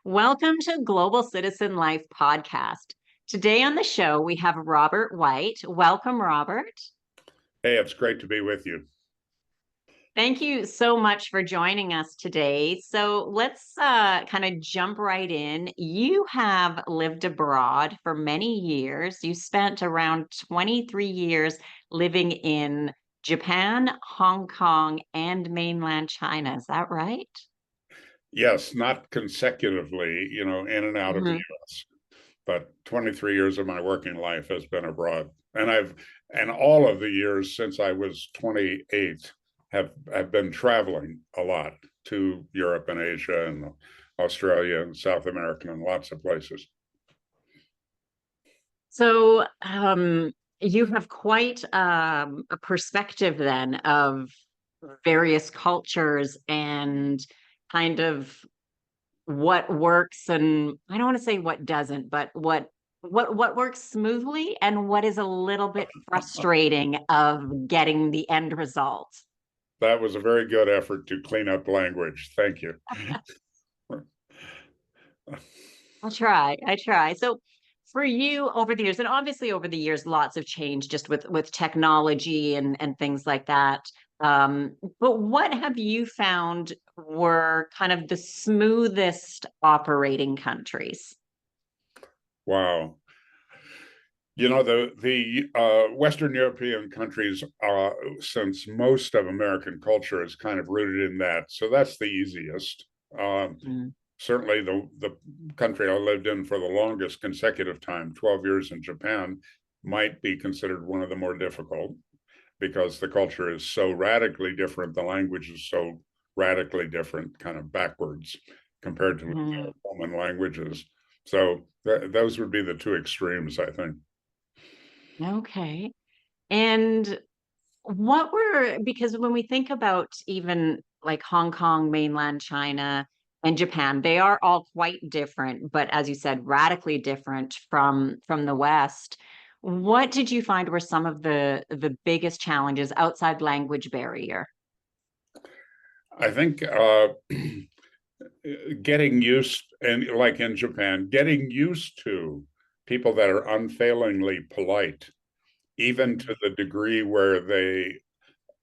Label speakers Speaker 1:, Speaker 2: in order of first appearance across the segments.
Speaker 1: Welcome to Global Citizen Life podcast. Today on the show, we have Robert Wright. Welcome, Robert.
Speaker 2: Hey, it's great to be with you.
Speaker 1: Thank you so much for joining us today. So let's kind of jump right in. You have lived abroad for many years. You spent around 23 years living in Japan, Hong Kong, and mainland China. Is that right?
Speaker 2: Yes, not consecutively, in and out of the US, but 23 years of my working life has been abroad. And all of the years since I was 28 have been traveling a lot to Europe and Asia and Australia and South America and lots of places.
Speaker 1: So you have quite a perspective then of various cultures and kind of what works, and I don't want to say what doesn't, but what works smoothly and what is a little bit frustrating of getting the end result.
Speaker 2: That was a very good effort to clean up language. Thank you.
Speaker 1: I try. So for you over the years, and obviously over the years, lots have changed just with technology and things like that. But what have you found were kind of the smoothest operating countries?
Speaker 2: Wow. The Western European countries, since most of American culture is kind of rooted in that, so that's the easiest.
Speaker 1: Mm.
Speaker 2: Certainly, the country I lived in for the longest consecutive time, 12 years in Japan, might be considered one of the more difficult because the culture is so radically different, the language is so radically different, kind of backwards compared to
Speaker 1: Mhm.
Speaker 2: common languages. So those would be the two extremes, I think.
Speaker 1: Okay. And because when we think about even like Hong Kong, mainland China, and Japan, they are all quite different, but as you said, radically different from the West. What did you find were some of the biggest challenges outside language barrier?
Speaker 2: I think getting used, and like in Japan, getting used to people that are unfailingly polite, even to the degree where they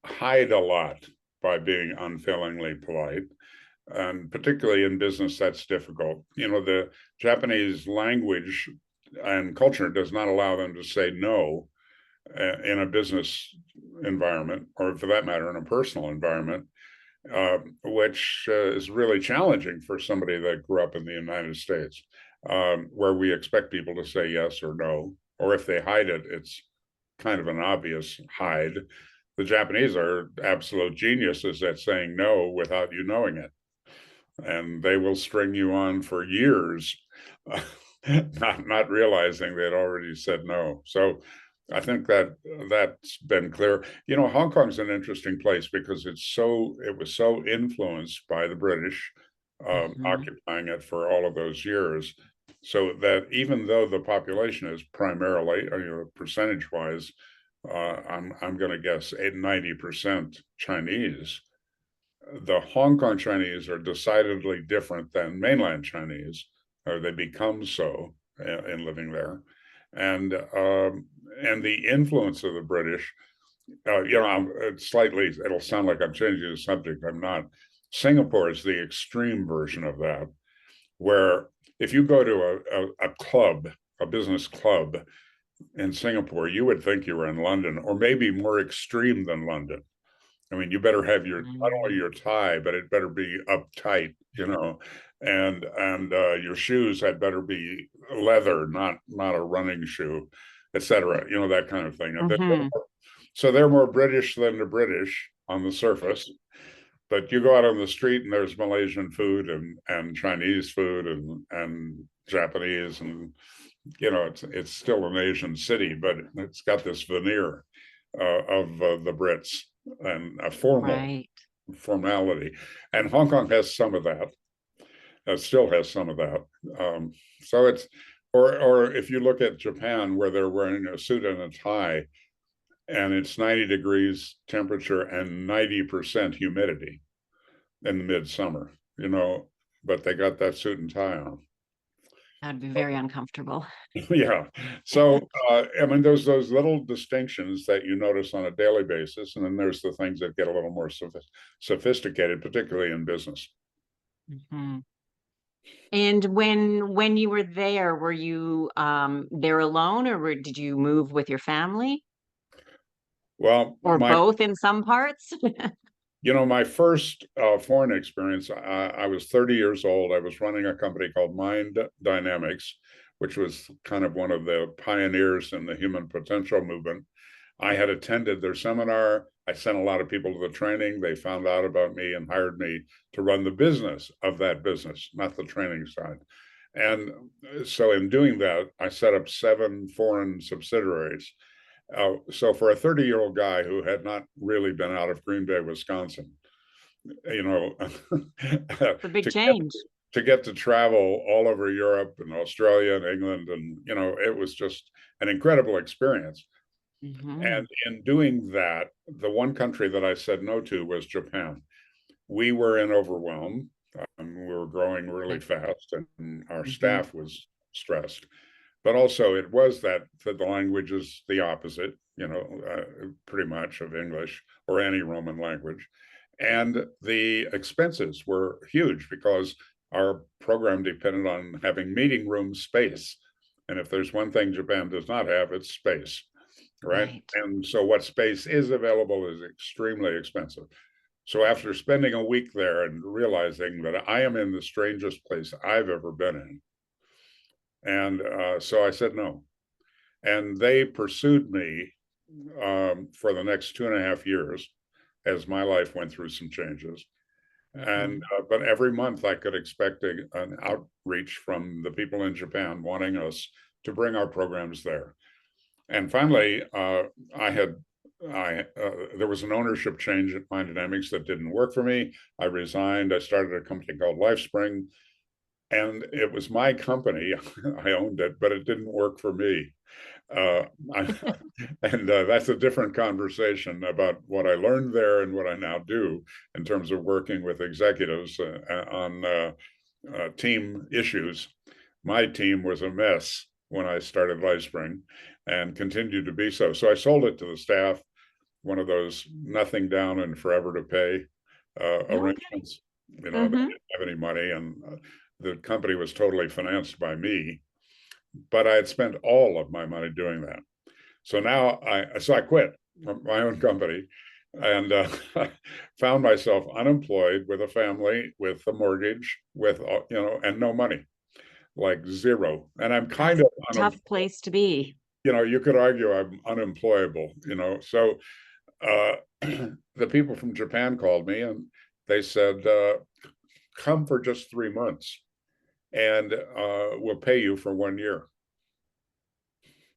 Speaker 2: hide a lot by being unfailingly polite. And particularly in business, that's difficult. The Japanese language and culture does not allow them to say no in a business environment, or for that matter, in a personal environment, which is really challenging for somebody that grew up in the United States, where we expect people to say yes or no, or if they hide it, it's kind of an obvious hide. The Japanese are absolute geniuses at saying no without you knowing it, and they will string you on for years, not realizing they'd already said no. So I think that's been clear. Hong Kong's an interesting place because it was so influenced by the British,
Speaker 1: Mhm.
Speaker 2: occupying it for all of those years. So that even though the population is primarily, percentage wise, I'm going to guess 90% Chinese. The Hong Kong Chinese are decidedly different than mainland Chinese, or they become so in living there, and the influence of the British. It'll sound like I'm changing the subject. I'm not. Singapore is the extreme version of that, where if you go to a club, a business club in Singapore, you would think you were in London, or maybe more extreme than London. I mean, you better have not only
Speaker 1: Mm.
Speaker 2: your tie, but it better be uptight, and your shoes had better be leather, not a running shoe, etc. That kind of thing.
Speaker 1: Mhm.
Speaker 2: So they're more British than the British on the surface, but you go out on the street and there's Malaysian food and Chinese food and Japanese, and it's still an Asian city, but it's got this veneer of the Brits and a
Speaker 1: Right.
Speaker 2: formality. And Hong Kong has some of that. Still has some of that. So it's or if you look at Japan, where they're wearing a suit and a tie, and it's 90 degrees temperature and 90% humidity in the midsummer. but they got that suit and tie on.
Speaker 1: That'd be very uncomfortable.
Speaker 2: Yeah. So, I mean, there's those little distinctions that you notice on a daily basis. And then there's the things that get a little more sophisticated, particularly in business.
Speaker 1: Mhm. And when you were there, were you there alone, or did you move with your family,
Speaker 2: Well,
Speaker 1: or both in some parts?
Speaker 2: my first foreign experience, I was 30 years old. I was running a company called Mind Dynamics, which was kind of one of the pioneers in the human potential movement. I had attended their seminar. I sent a lot of people to the training. They found out about me and hired me to run the business of that business, not the training side. And so in doing that, I set up 7 foreign subsidiaries. So for a 30-year-old guy who had not really been out of Green Bay, Wisconsin, you know,
Speaker 1: It's a big
Speaker 2: to
Speaker 1: change.
Speaker 2: get to travel all over Europe and Australia and England, and it was just an incredible experience. And
Speaker 1: Hmm.
Speaker 2: in doing that, the one country that I said no to was Japan. We were in overwhelm. We were growing really fast, and our
Speaker 1: Hmm.
Speaker 2: staff was stressed. But also, it was that the language is the opposite, pretty much of English or any Roman language. And the expenses were huge because our program depended on having meeting room space. And if there's one thing Japan does not have, it's space, right?
Speaker 1: Right.
Speaker 2: And so what space is available is extremely expensive. So after spending a week there and realizing that I am in the strangest place I've ever been in, and so I said no. And they pursued me for the next 2.5 years as my life went through some changes. And
Speaker 1: Hmm.
Speaker 2: but every month I could expect an outreach from the people in Japan wanting us to bring our programs there. And finally, I had there was an ownership change at Mind Dynamics that didn't work for me. I resigned. I started a company called LifeSpring, and it was my company. I owned it, but it didn't work for me. Uh, I, and that's a different conversation about what I learned there and what I now do in terms of working with executives on team issues. My team was a mess when I started LifeSpring and continued to be so. So I sold it to the staff, one of those nothing down and forever to pay
Speaker 1: Okay.
Speaker 2: arrangements. They
Speaker 1: Hmm.
Speaker 2: didn't have any money, and the company was totally financed by me. But I had spent all of my money doing that. So now I quit my own company and found myself unemployed with a family, with a mortgage, with and no money, like zero. And I'm kind
Speaker 1: That's
Speaker 2: of
Speaker 1: a tough place to be.
Speaker 2: you could argue I'm unemployable. So the people from Japan called me and they said, "Come for just 3 months, and we'll pay you for 1 year."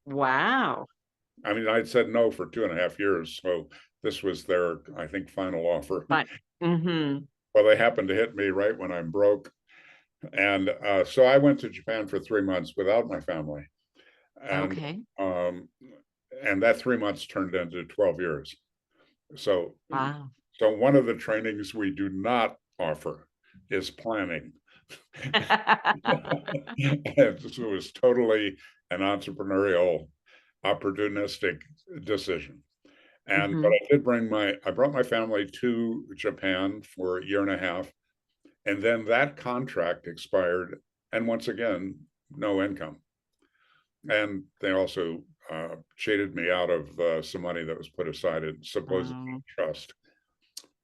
Speaker 1: Wow.
Speaker 2: I mean, I'd said no for 2.5 years, so this was their, I think, final offer.
Speaker 1: But hmm
Speaker 2: Well, they happened to hit me right when I'm broke, and so I went to Japan for 3 months without my family, and
Speaker 1: okay.
Speaker 2: um, and that 3 months turned into 12 years. So,
Speaker 1: Wow.
Speaker 2: so one of the trainings we do not offer is planning. It was totally an entrepreneurial, opportunistic decision. But
Speaker 1: Hmm.
Speaker 2: I brought my family to Japan for a year and a half, and then that contract expired, and once again, no income. And they also cheated me out of some money that was put aside in supposed
Speaker 1: Oh,
Speaker 2: trust.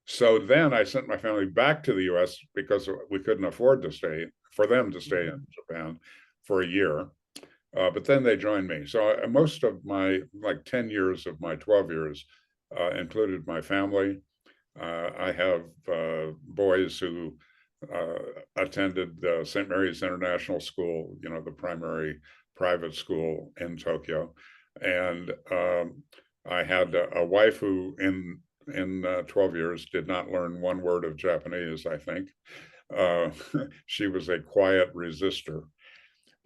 Speaker 2: So then I sent my family back to the U.S. because we couldn't afford to stay for them to stay in
Speaker 1: mhm.
Speaker 2: Japan for a year. But then they joined me. So most of my, like 10 years of my 12 years, included my family. I have boys who attended St. Mary's International School, the primary private school in Tokyo. And I had a wife who, in 12 years, did not learn one word of Japanese, I think. Uh, she was a quiet resistor.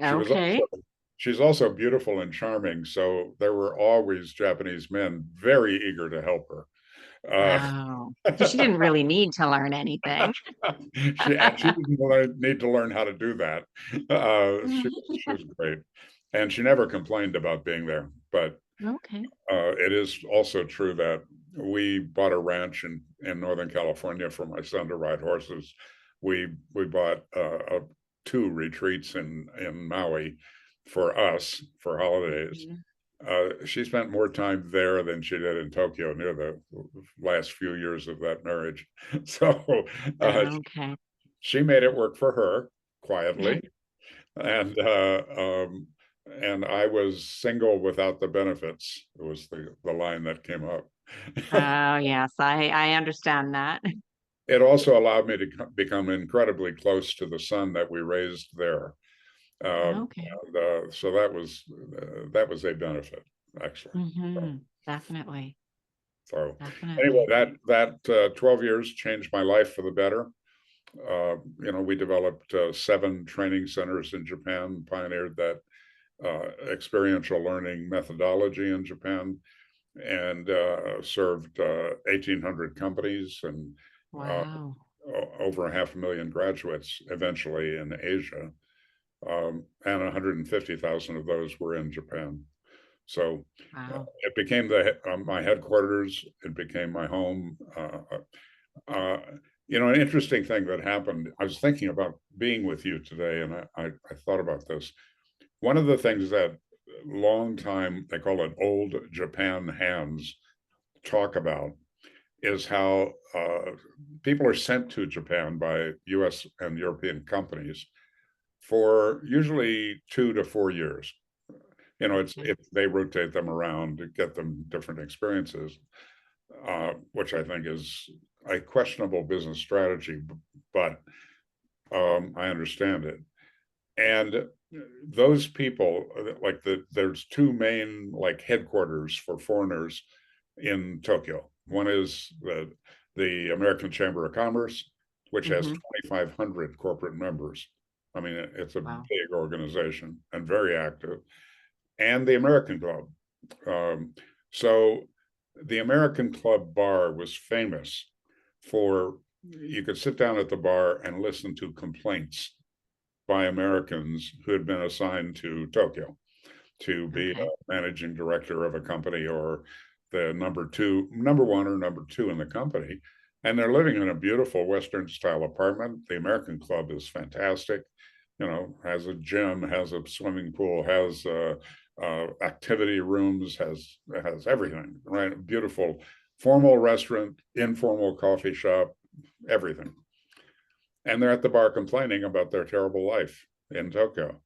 Speaker 2: She was
Speaker 1: Okay.
Speaker 2: also she's also beautiful and charming, so there were always Japanese men very eager to help her.
Speaker 1: Wow. So she didn't really need to learn anything.
Speaker 2: She didn't need to learn how to do that. She was great, and she never complained about being there. But
Speaker 1: Okay.
Speaker 2: it is also true that we bought a ranch in Northern California for my son to ride horses. We bought two retreats in Maui for us for holidays.
Speaker 1: Mhm.
Speaker 2: She spent more time there than she did in Tokyo near the last few years of that marriage. So
Speaker 1: Okay.
Speaker 2: she made it work for her quietly, and and I was single without the benefits. It was the line that came up.
Speaker 1: Oh, yes, I understand that.
Speaker 2: It also allowed me to become incredibly close to the son that we raised there.
Speaker 1: Okay.
Speaker 2: So that was a benefit, actually.
Speaker 1: Definitely.
Speaker 2: So anyway,
Speaker 1: Definitely.
Speaker 2: that 12 years changed my life for the better. We developed 7 training centers in Japan, pioneered that experiential learning methodology in Japan, and served 1,800 companies and uh,
Speaker 1: Wow.
Speaker 2: over 500,000 graduates eventually in Asia, and 150,000 of those were in Japan. So
Speaker 1: Wow.
Speaker 2: it became my headquarters. It became my home. Uh, an interesting thing that happened. I was thinking about being with you today, and I thought about this. One of the things that long time, they call it old Japan hands, talk about is how people are sent to Japan by US and European companies for usually 2 to 4 years.
Speaker 1: Okay.
Speaker 2: They rotate them around to get them different experiences, which I think is a questionable business strategy, but I understand it. And those people, there's 2 main headquarters for foreigners in Tokyo. One is the American Chamber of Commerce, which has
Speaker 1: hmm
Speaker 2: 2,500 corporate members. I mean, it's a
Speaker 1: Wow.
Speaker 2: big organization and very active, and the American Club. Um, so the American Club bar was famous for, you could sit down at the bar and listen to complaints by Americans who had been assigned to Tokyo to be
Speaker 1: Okay.
Speaker 2: a managing director of a company, or the number one or number two in the company. And they're living in a beautiful Western style apartment. The American Club is fantastic, has a gym, has a swimming pool, has activity rooms, has everything, right? Beautiful formal restaurant, informal coffee shop, everything. And they're at the bar complaining about their terrible life in Tokyo.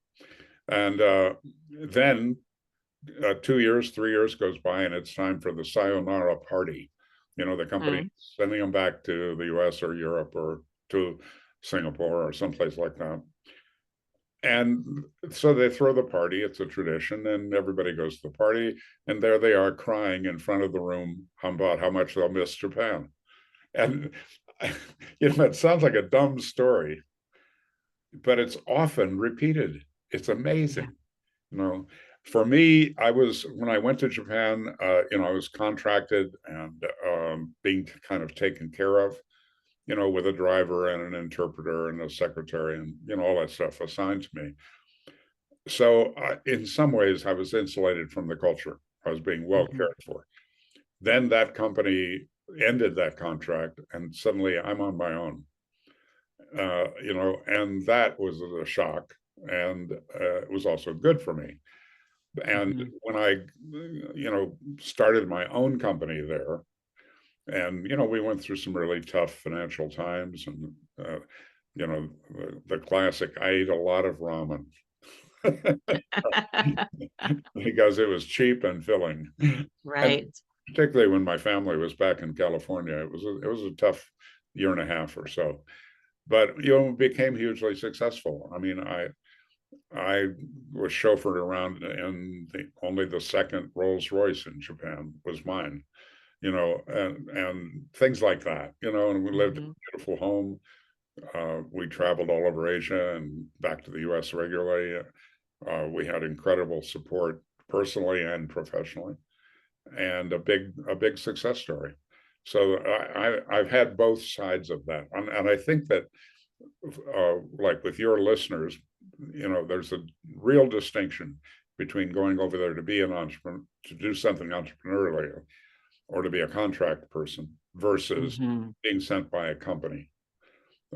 Speaker 2: And then 2 years, 3 years goes by, and it's time for the sayonara party. The company
Speaker 1: Mm.
Speaker 2: sending them back to the US or Europe or to Singapore or someplace like that. And so they throw the party. It's a tradition, and everybody goes to the party. And there they are crying in front of the room about how much they'll miss Japan. And, it sounds like a dumb story, but it's often repeated. It's
Speaker 1: Yeah.
Speaker 2: amazing. For me, when I went to Japan, I was contracted and being kind of taken care of, with a driver and an interpreter and a secretary and, all that stuff assigned to me. So in some ways, I was insulated from the culture. I was being well
Speaker 1: hmm
Speaker 2: cared for. Then that company ended that contract, and suddenly I'm on my own. And that was a shock, and it was also good for me. And
Speaker 1: hmm
Speaker 2: when I, started my own company there, and we went through some really tough financial times, and the classic. I ate a lot of ramen because it was cheap and filling, and
Speaker 1: Right.
Speaker 2: particularly when my family was back in California, it was a tough year and a half or so. But became hugely successful. I mean, I was chauffeured around, and only the second Rolls Royce in Japan was mine, and things like that, and we lived in
Speaker 1: hmm
Speaker 2: a beautiful home. We traveled all over Asia and back to the US regularly. We had incredible support personally and professionally, and a big success story. So I've had both sides of that, and I think that like with your listeners, there's a real distinction between going over there to be an entrepreneur, to do something entrepreneurially, or to be a contract person versus being sent by a company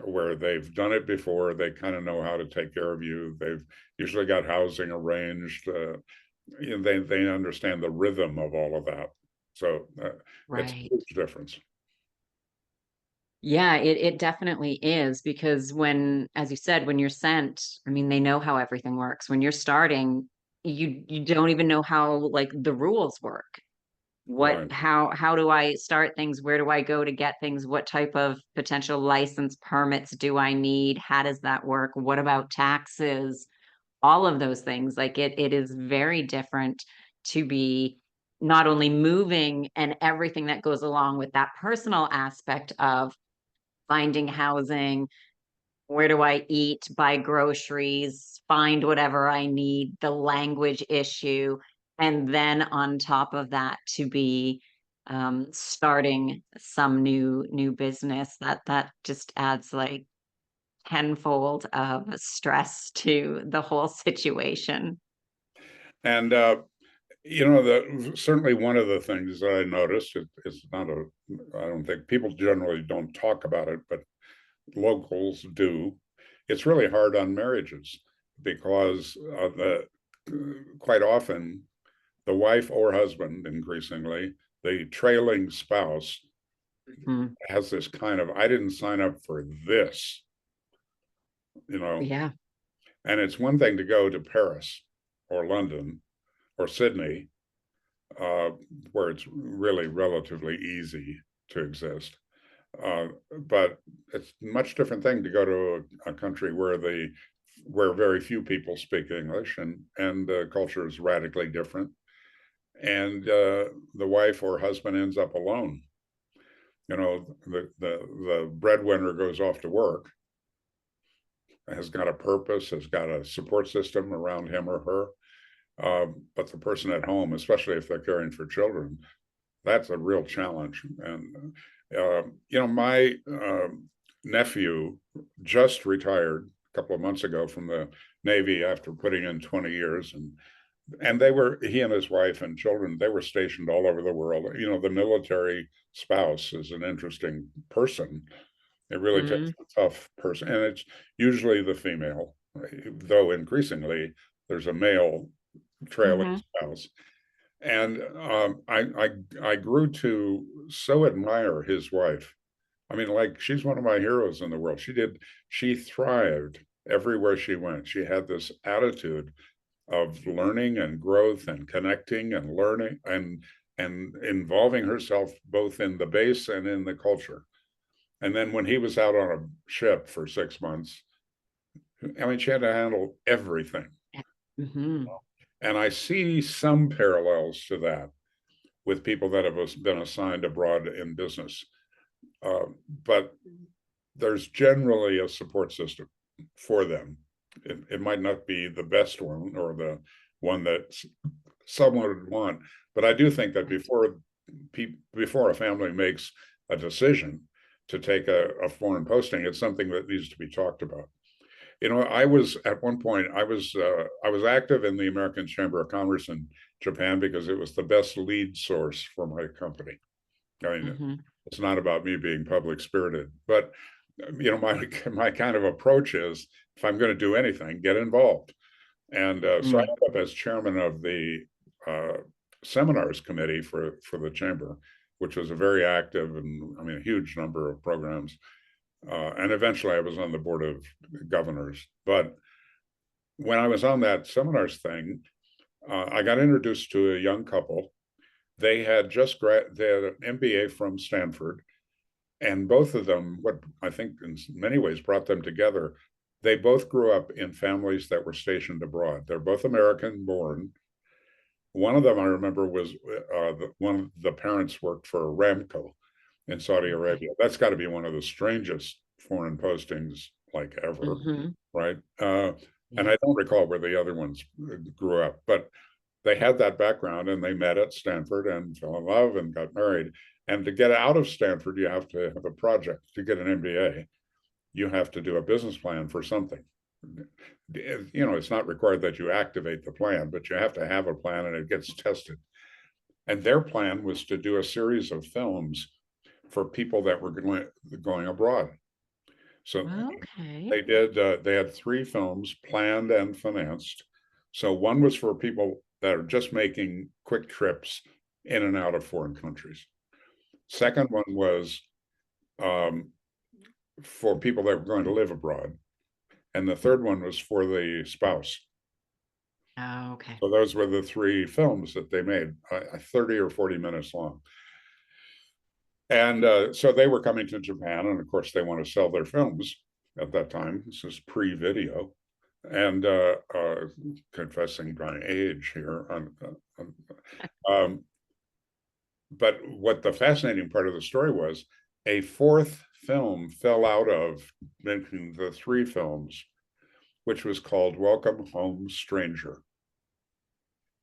Speaker 2: where they've done it before. They kind of know how to take care of you. They've usually got housing arranged. They understand the rhythm of all of that. So it's a
Speaker 1: Right.
Speaker 2: huge difference.
Speaker 1: Yeah, it definitely is because when, as you said, when you're sent, I mean, they know how everything works. When you're starting, you don't even know how like the rules work.
Speaker 2: Right.
Speaker 1: How do I start things? Where do I go to get things? What type of potential license permits do I need? How does that work? What about taxes? All of those things. Like it is very different to be not only moving and everything that goes along with that personal aspect of finding housing, where do I eat, buy groceries, find whatever I need, the language issue, and then on top of that to be starting some new business that just adds like tenfold of stress to the whole situation.
Speaker 2: And certainly one of the things that I noticed, it's not a, I don't think people generally don't talk about it, but locals do. It's really hard on marriages because quite often the wife or husband, increasingly, the trailing spouse
Speaker 1: Mhm.
Speaker 2: has this kind of, I didn't sign up for this, you know.
Speaker 1: Yeah.
Speaker 2: And it's one thing to go to Paris or London or Sydney, uh, where it's really relatively easy to exist. Uh, but it's a much different thing to go to a country where very few people speak English, and the culture is radically different, and the wife or husband ends up alone. The breadwinner goes off to work, has got a purpose, has got a support system around him or her. But the person at home, especially if they're caring for children, that's a real challenge. And my nephew just retired a couple of months ago from the Navy after putting in 20 years, and he and his wife and children, they were stationed all over the world. The military spouse is an interesting person. It really takes
Speaker 1: Mhm.
Speaker 2: a tough person, and it's usually the female, though increasingly there's a male trailing
Speaker 1: Mhm.
Speaker 2: spouse. And I grew to so admire his wife. I mean, like, she's one of my heroes in the world. She thrived everywhere she went. She had this attitude of learning and growth and connecting and learning and involving herself both in the base and in the culture. And then when he was out on a ship for 6 months, I mean, she had to handle everything.
Speaker 1: Mhm.
Speaker 2: And I see some parallels to that with people that have been assigned abroad in business. But there's generally a support system for them. It might not be the best one or the one that someone would want, but I do think that before a family makes a decision to take a foreign posting, it's something that needs to be talked about. I was at one point, I was active in the American Chamber of Commerce in Japan because it was the best lead source for my company. I mean,
Speaker 1: Mhm.
Speaker 2: it's not about me being public spirited, but my kind of approach is, if I'm going to do anything, get involved. And so I
Speaker 1: Mm.
Speaker 2: ended up as chairman of the uh, seminars committee for the chamber, which was a very active and, I mean, a huge number of programs. And eventually I was on the board of governors. But when I was on that seminars thing, I got introduced to a young couple. They had they had an MBA from Stanford, and both of them, what I think in many ways brought them together, they both grew up in families that were stationed abroad. They're both American born. One of them, I remember, was one of the parents worked for Aramco in Saudi
Speaker 1: Okay.
Speaker 2: Arabia. That's got to be one of the strangest foreign postings like ever,
Speaker 1: Mhm.
Speaker 2: right? And
Speaker 1: Yeah.
Speaker 2: I don't recall where the other ones grew up, but they had that background and they met at Stanford and fell in love and got married. And to get out of Stanford, you have to have a project. To get an MBA, you have to do a business plan for something. You know, it's not required that you activate the plan, but you have to have a plan and it gets tested. And their plan was to do a series of films for people that were going abroad. So
Speaker 1: Okay.
Speaker 2: they had 3 films planned and financed. So one was for people that are just making quick trips in and out of foreign countries. Second one was for people that were going to live abroad. And the third one was for the spouse.
Speaker 1: Oh, okay.
Speaker 2: So those were the 3 films that they made, 30 or 40 minutes long. And so they were coming to Japan, and of course they want to sell their films at that time. This is pre-video, and confessing my age here. But what the fascinating part of the story was, a 4th film fell out of making the 3 films, which was called Welcome Home, Stranger.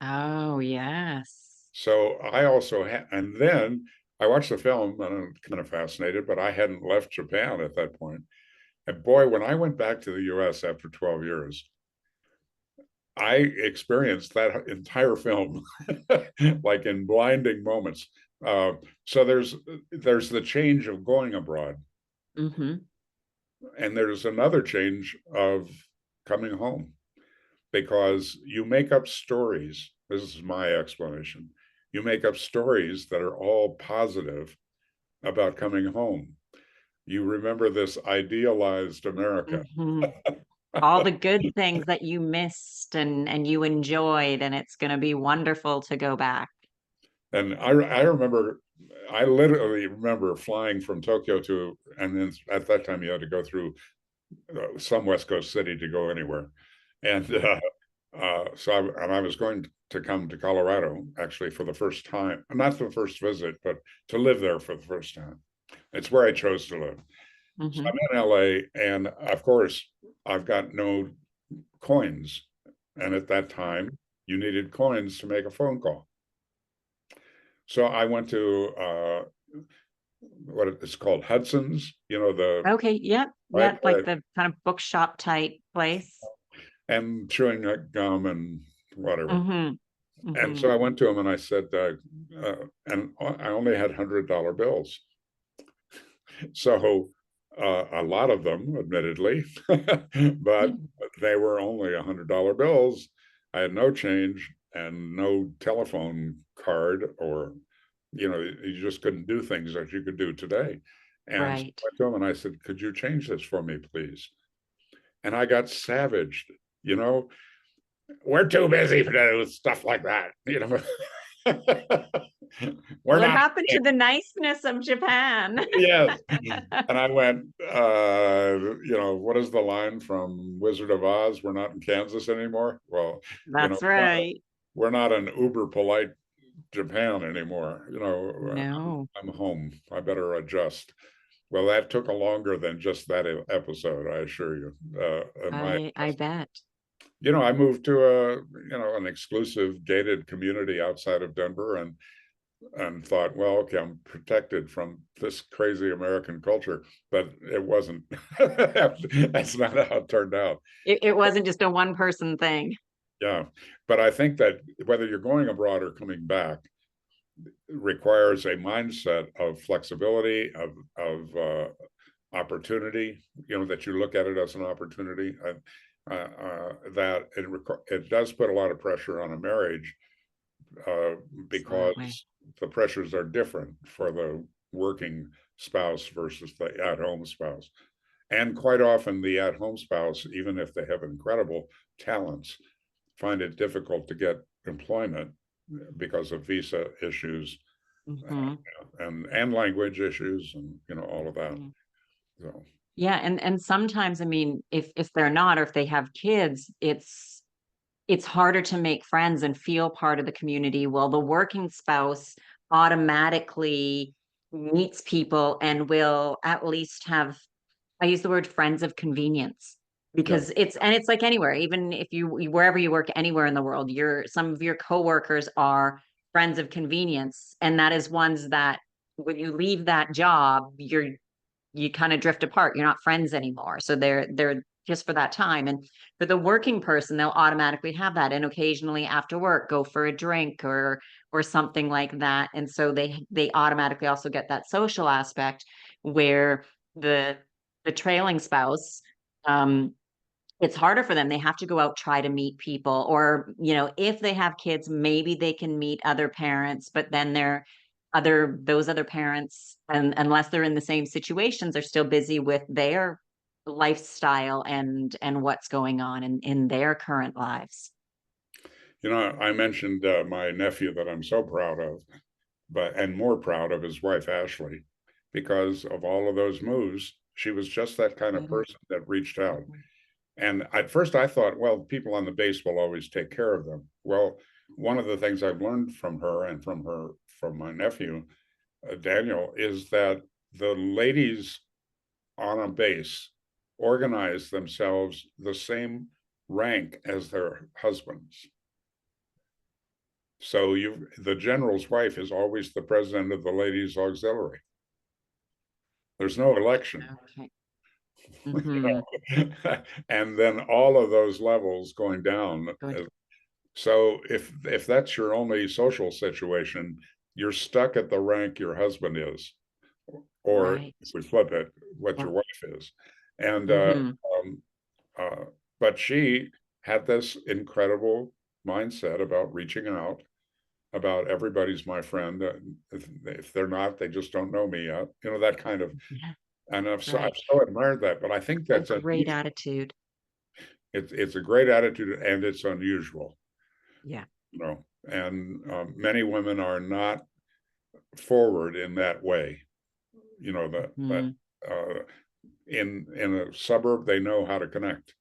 Speaker 1: Oh, yes.
Speaker 2: So I also had, and then I watched the film and I'm kind of fascinated, but I hadn't left Japan at that point. And boy, when I went back to the US after 12 years, I experienced that entire film like in blinding moments. So there's the change of going abroad,
Speaker 1: Mm-hmm.
Speaker 2: and there's another change of coming home, because you make up stories. This is my explanation. You make up stories that are all positive about coming home. You remember this idealized America.
Speaker 1: Mm-hmm. All the good things that you missed and you enjoyed, and it's going to be wonderful to go back.
Speaker 2: And I remember, I literally remember flying from Tokyo to, and then at that time you had to go through some West Coast city to go anywhere. And I was going to come to Colorado actually for the first time, not the first visit, but to live there for the first time. It's where I chose to live. So
Speaker 1: Mm-hmm.
Speaker 2: I'm in LA, and of course, I've got no coins. And at that time, you needed coins to make a phone call. So I went to what it's called, Hudson's, you know, the
Speaker 1: Okay. Yep.
Speaker 2: right,
Speaker 1: Yep. Like the kind of bookshop type place.
Speaker 2: and chewing gum and whatever.
Speaker 1: Mm-hmm.
Speaker 2: And
Speaker 1: Mm-hmm.
Speaker 2: so I went to him and I said, and I only had $100 bills. So a lot of them, admittedly, but they were only $100 bills. I had no change and no telephone card, or, you know, you just couldn't do things that you could do today. And so I
Speaker 1: Right.
Speaker 2: went to him and I said, could you change this for me, please? And I got savaged, you know, we're too busy to do stuff like that, you know. We're
Speaker 1: What
Speaker 2: not.
Speaker 1: happened to the niceness of Japan?
Speaker 2: Yes. And I went, you know, what is the line from Wizard of Oz? We're not in Kansas anymore. Well, you know,
Speaker 1: That's right.
Speaker 2: we're not in uber polite Japan anymore. You know,
Speaker 1: No,
Speaker 2: I'm home. I better adjust. Well, that took a longer than just that episode, I assure you. And
Speaker 1: I bet.
Speaker 2: you know, I moved to an exclusive gated community outside of Denver, and thought, well, okay, I'm protected from this crazy American culture, but it wasn't. That's not how it turned out.
Speaker 1: It wasn't just a one person thing.
Speaker 2: Yeah, but I think that whether you're going abroad or coming back requires a mindset of flexibility, of opportunity. You know, that you look at it as an opportunity. That it does put a lot of pressure on a marriage,
Speaker 1: Absolutely.
Speaker 2: because the pressures are different for the working spouse versus the at-home spouse. And quite often the at-home spouse, even if they have incredible talents, find it difficult to get employment because of visa issues,
Speaker 1: Mm-hmm.
Speaker 2: and language issues, and you know, all of that. So
Speaker 1: Yeah, and sometimes, I mean, if they're not, or if they have kids, it's harder to make friends and feel part of the community. Well, the working spouse automatically meets people and will at least have, I use the word friends of convenience.
Speaker 2: Yeah.
Speaker 1: because it's like anywhere, even if wherever you work anywhere in the world, some of your coworkers are friends of convenience, and that is ones that when you leave that job, you kind of drift apart. You're not friends anymore. So they're just for that time. And for the working person, they'll automatically have that. And occasionally after work, go for a drink or something like that. And so they automatically also get that social aspect where the the trailing spouse, um, it's harder for them. They have to go out, try to meet people, or, if they have kids, maybe they can meet other parents, but then those other parents, and unless they're in the same situations, are still busy with their lifestyle and what's going on in their current lives.
Speaker 2: I mentioned my nephew that I'm so proud of, and more proud of his wife, Ashley, because of all of those moves. She was just that kind of
Speaker 1: Mhm.
Speaker 2: person that reached out. And at first I thought, well, people on the base will always take care of them. Well, one of the things I've learned from her and from my nephew, Daniel, is that the ladies on a base organize themselves the same rank as their husbands. So the general's wife is always the president of the ladies auxiliary. There's no election.
Speaker 1: Okay. Hmm.
Speaker 2: And then all of those levels going down.
Speaker 1: Good.
Speaker 2: So if that's your only social situation, you're stuck at the rank your husband is, or
Speaker 1: Right.
Speaker 2: if we flip it, what
Speaker 1: Yeah.
Speaker 2: your wife is. And
Speaker 1: Hmm.
Speaker 2: um, but she had this incredible mindset about reaching out, about everybody's my friend. If they're not, they just don't know me yet. That kind of.
Speaker 1: Yeah.
Speaker 2: And I've
Speaker 1: Right.
Speaker 2: so admired that. But I think
Speaker 1: A
Speaker 2: that's
Speaker 1: great
Speaker 2: unusual.
Speaker 1: attitude.
Speaker 2: It's a great attitude, and it's unusual.
Speaker 1: Yeah.
Speaker 2: And many women are not forward in that way. That
Speaker 1: Hmm.
Speaker 2: uh, in a suburb they know how to connect.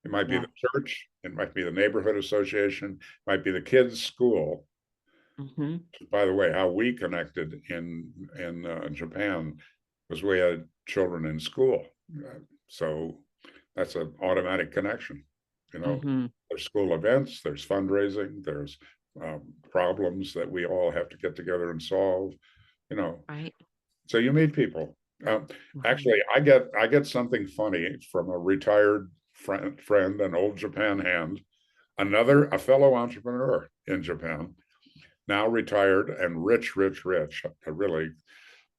Speaker 2: It might be
Speaker 1: Yeah.
Speaker 2: the church, it might be the neighborhood association, it might be the kids' school.
Speaker 1: Hmm.
Speaker 2: By the way, how we connected in Japan was we had children in school, so that's an automatic connection.
Speaker 1: Hmm.
Speaker 2: There's school events, there's fundraising, there's problems that we all have to get together and solve. You know,
Speaker 1: Right.
Speaker 2: so you meet people. Um,
Speaker 1: Hmm.
Speaker 2: Actually, I get something funny from a retired friend, an old Japan hand, a fellow entrepreneur in Japan, now retired and rich, rich, rich.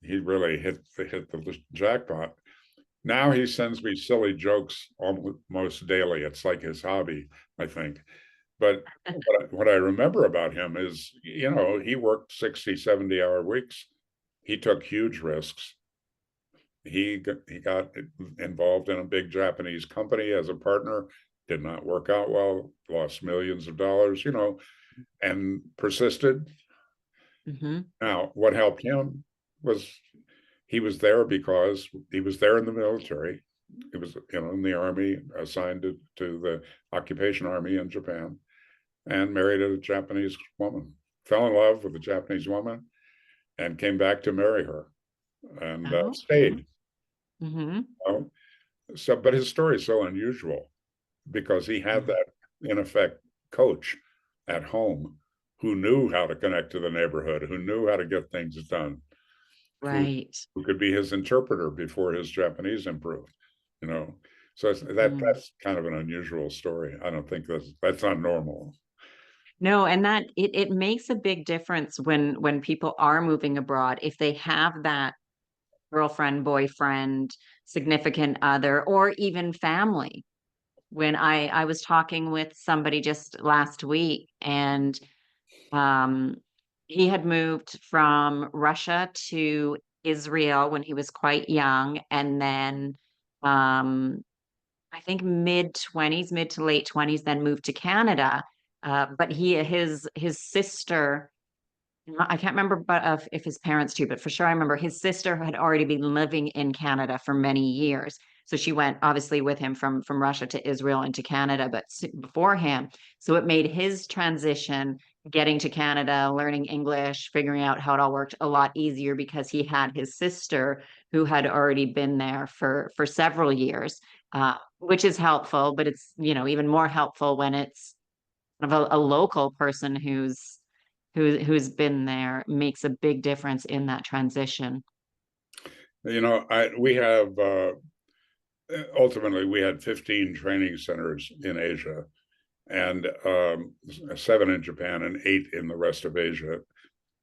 Speaker 2: He really hit the jackpot. Now he sends me silly jokes almost daily. It's like his hobby, I think. But what I remember about him is, he worked 60, 70-hour weeks. He took huge risks. He got involved in a big Japanese company as a partner, did not work out well, lost millions of dollars, and persisted.
Speaker 1: Hmm.
Speaker 2: Now, what helped him was he was there because he was there in the military. He was, in the army, assigned to the occupation army in Japan, and married a Japanese woman. Fell in love with a Japanese woman and came back to marry her, and
Speaker 1: Okay.
Speaker 2: stayed.
Speaker 1: Hmm.
Speaker 2: You know? So, but his story is so unusual because he had that, in effect, coach at home who knew how to connect to the neighborhood, who knew how to get things done, who
Speaker 1: Right.
Speaker 2: who could be his interpreter before his Japanese improved, you know. So
Speaker 1: Mm.
Speaker 2: that's kind of an unusual story. I don't think that's not normal.
Speaker 1: No, and that it makes a big difference when people are moving abroad, if they have that girlfriend, boyfriend, significant other, or even family. When I was talking with somebody just last week, and um, he had moved from Russia to Israel when he was quite young, and then um, I think mid to late 20s, then moved to Canada. But his sister, I can't remember but if his parents too, but for sure I remember his sister had already been living in Canada for many years. So she went obviously with him from Russia to Israel and to Canada, but beforehand. So it made his transition, getting to Canada, learning English, figuring out how it all worked, a lot easier because he had his sister who had already been there for several years. which is helpful, but it's, even more helpful when it's kind of a local person who's been there, makes a big difference in that transition.
Speaker 2: We have ultimately we had 15 training centers in Asia, and 7 in Japan and 8 in the rest of Asia,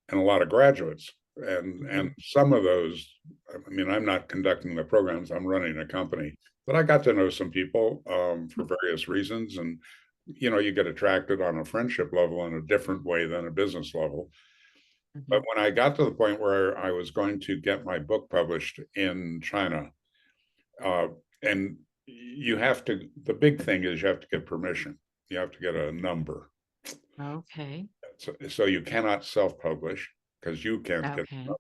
Speaker 2: and a lot of graduates. And some of those, I mean, I'm not conducting the programs, I'm running a company, but I got to know some people for various reasons. And, you get attracted on a friendship level in a different way than a business level. But when I got to the point where I was going to get my book published in China, and the big thing is you have to get permission. You have to get a number.
Speaker 1: Okay.
Speaker 2: So you cannot self-publish because you can't get a number,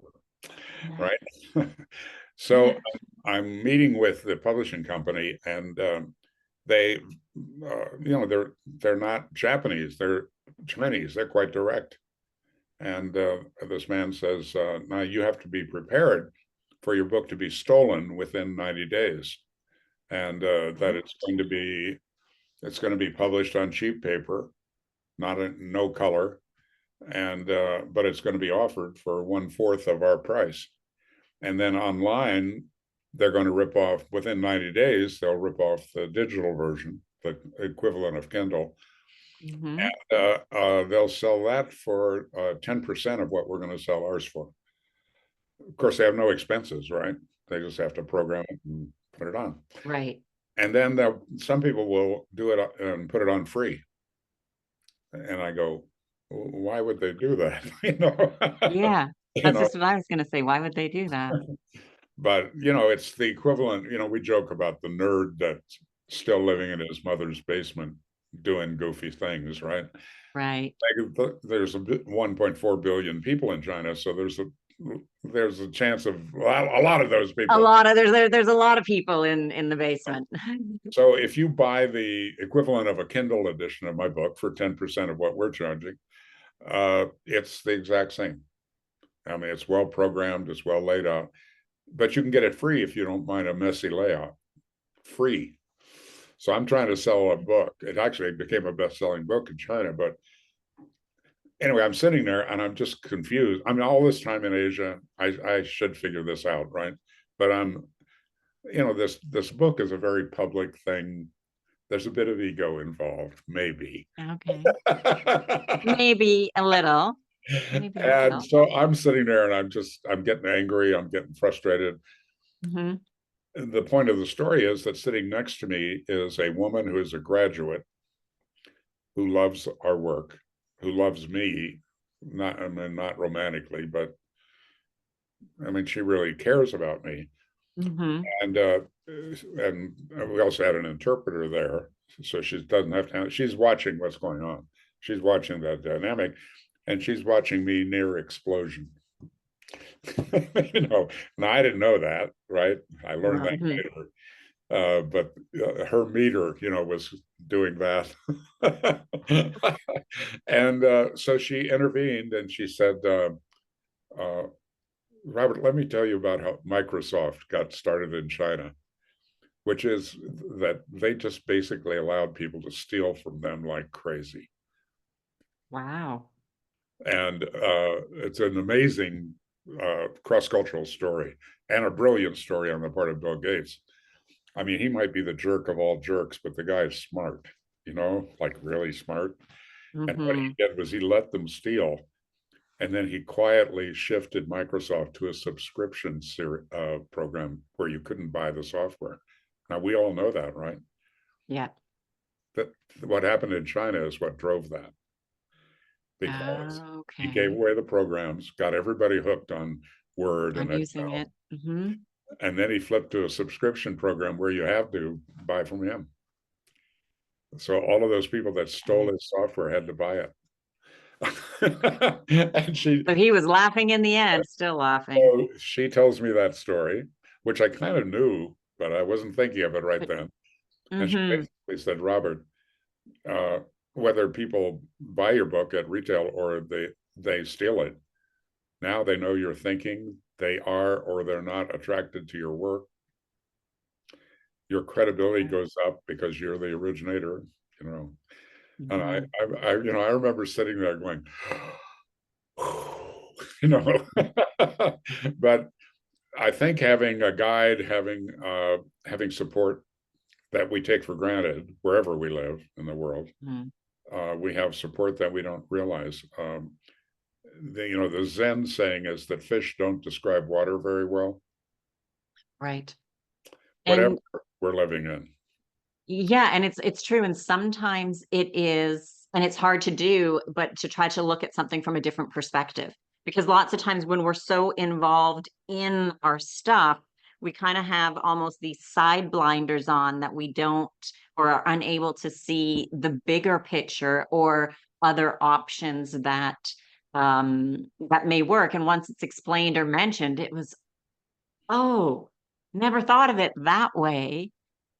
Speaker 2: right? So I'm meeting with the publishing company, and they, they're not Japanese, they're Chinese, they're quite direct. And this man says, now you have to be prepared for your book to be stolen within 90 days. And that it's going to be published on cheap paper, no color. And but it's going to be offered for 1/4 of our price. And then online, they're going to rip off within 90 days, they'll rip off the digital version, the equivalent of Kindle. And they'll sell that for 10% of what we're going to sell ours for. Of course, they have no expenses, right? They just have to program it and put it on.
Speaker 1: Right.
Speaker 2: And then some people will do it and put it on free. And I go, why would they do that?
Speaker 1: Yeah. That's just what I was going to say. Why would they do that?
Speaker 2: But, it's the equivalent, we joke about the nerd that's still living in his mother's basement doing goofy things, right?
Speaker 1: Right.
Speaker 2: There's 1.4 billion people in China, so there's a chance of a lot of those people.
Speaker 1: There's a lot of people in the basement.
Speaker 2: So if you buy the equivalent of a Kindle edition of my book for 10% of what we're charging, it's the exact same. I mean, it's well programmed, it's well laid out, but you can get it free if you don't mind a messy layout. Free. So I'm trying to sell a book. It actually became a best-selling book in China, but anyway, I'm sitting there and I'm just confused. I mean, all this time in Asia, I should figure this out, right? But this book is a very public thing. There's a bit of ego involved, maybe.
Speaker 1: Okay. Maybe a little. Maybe a
Speaker 2: And
Speaker 1: little.
Speaker 2: so I'm sitting there and I'm getting angry, I'm getting frustrated. And the point of the story is that sitting next to me is a woman who is a graduate who loves our work, who loves me, not romantically, but I mean, she really cares about me. And we also had an interpreter there, so she doesn't have to. She's watching what's going on. She's watching that dynamic, and she's watching me near explosion. Now I didn't know that, right? I learned that later. But her meter, was doing that. And so she intervened and she said, Robert, let me tell you about how Microsoft got started in China, which is that they just basically allowed people to steal from them like crazy.
Speaker 1: Wow.
Speaker 2: And it's an amazing cross-cultural story and a brilliant story on the part of Bill Gates. I mean, he might be the jerk of all jerks, but the guy is smart, like really smart. And what he did was he let them steal. And then he quietly shifted Microsoft to a subscription program where you couldn't buy the software. Now, we all know that, right?
Speaker 1: Yeah.
Speaker 2: That what happened in China is what drove that. Because he gave away the programs, got everybody hooked on Word and
Speaker 1: using
Speaker 2: Excel.
Speaker 1: it.
Speaker 2: And then he flipped to a subscription program where you have to buy from him. So all of those people that stole his software had to buy it.
Speaker 1: But he was laughing in the end, still laughing.
Speaker 2: So she tells me that story, which I kind of knew, but I wasn't thinking of it right then. And she basically said, Robert, whether people buy your book at retail or they steal it, now they know you're thinking, they are or they're not attracted to your work. your credibility goes up because you're the originator, you know. And
Speaker 1: Mhm.
Speaker 2: I remember sitting there going, you know, but I think having a guide, having support that we take for granted wherever we live in the world,
Speaker 1: Mhm.
Speaker 2: we have support that we don't realize. The Zen saying is that fish don't describe water very well,
Speaker 1: Right.
Speaker 2: whatever
Speaker 1: And
Speaker 2: we're living in.
Speaker 1: yeah, and it's true. And sometimes it is, and it's hard to do, but to try to look at something from a different perspective. Because lots of times when we're so involved in our stuff, we kind of have almost these side blinders on that we don't or are unable to see the bigger picture or other options that may work. And once it's explained or mentioned, it was, oh, never thought of it that way,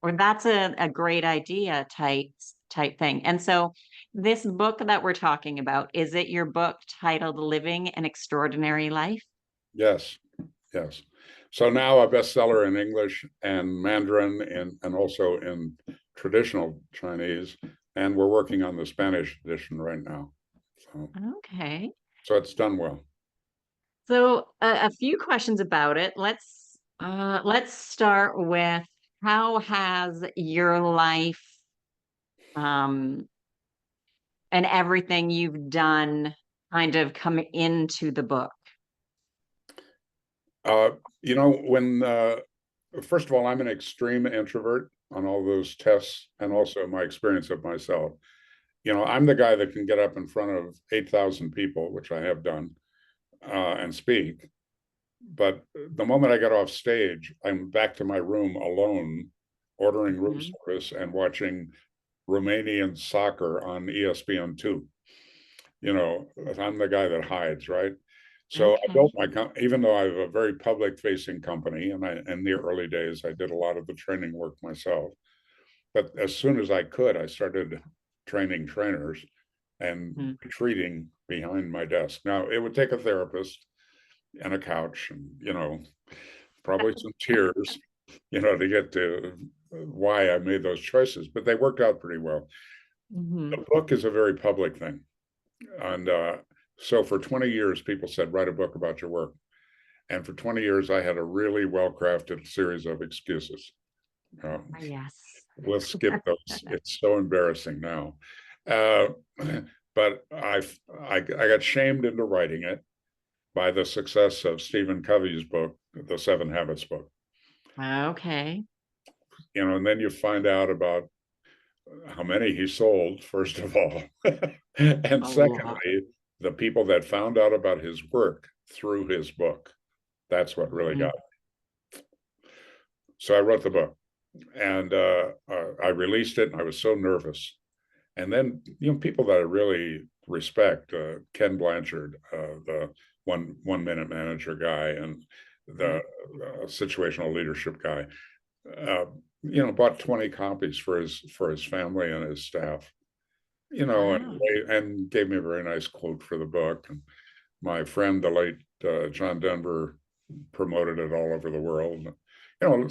Speaker 1: or that's a great idea type thing. And so this book that we're talking about, is it your book titled Living an Extraordinary Life?
Speaker 2: Yes, yes. So now a bestseller in English and Mandarin and also in traditional Chinese, and we're working on the Spanish edition right now. So,
Speaker 1: Okay.
Speaker 2: so it's done well.
Speaker 1: So a few questions about it. Let's start with, how has your life um and everything you've done kind of come into the book?
Speaker 2: Uh, when first of all, I'm an extreme introvert on all those tests, and also my experience of myself. I'm the guy that can get up in front of 8,000 people, which I have done, and speak. But the moment I get off stage, I'm back to my room alone, ordering room
Speaker 1: Mhm.
Speaker 2: service and watching Romanian soccer on ESPN2. I'm the guy that hides, right? So I built
Speaker 1: Okay.
Speaker 2: even though I have a very public facing company, and in the early days, I did a lot of the training work myself. But as soon as I could, I started training trainers and
Speaker 1: Mhm.
Speaker 2: retreating behind my desk. Now, it would take a therapist and a couch and, probably some tears, to get to why I made those choices, but they worked out pretty well.
Speaker 1: Mhm.
Speaker 2: The book is a very public thing. And so for 20 years, people said, write a book about your work. And for 20 years, I had a really well crafted series of excuses. Um,
Speaker 1: Ah, yes.
Speaker 2: we'll skip those. It's so embarrassing now. Uh, but I got shamed into writing it by the success of Stephen Covey's book, the Seven Habits book.
Speaker 1: Okay.
Speaker 2: And then you find out about how many he sold, first of all. And
Speaker 1: A lot.
Speaker 2: secondly, the people that found out about his work through his book. That's what really got
Speaker 1: Mhm.
Speaker 2: me. So I wrote the book, and I released it, and I was so nervous. And then, people that I really respect, Ken Blanchard, the one minute manager guy, and the
Speaker 1: Mhm.
Speaker 2: situational leadership guy, uh, bought 20 copies for his family and his staff.
Speaker 1: Wow.
Speaker 2: And gave me a very nice quote for the book. And my friend, the late John Denver, promoted it all over the world.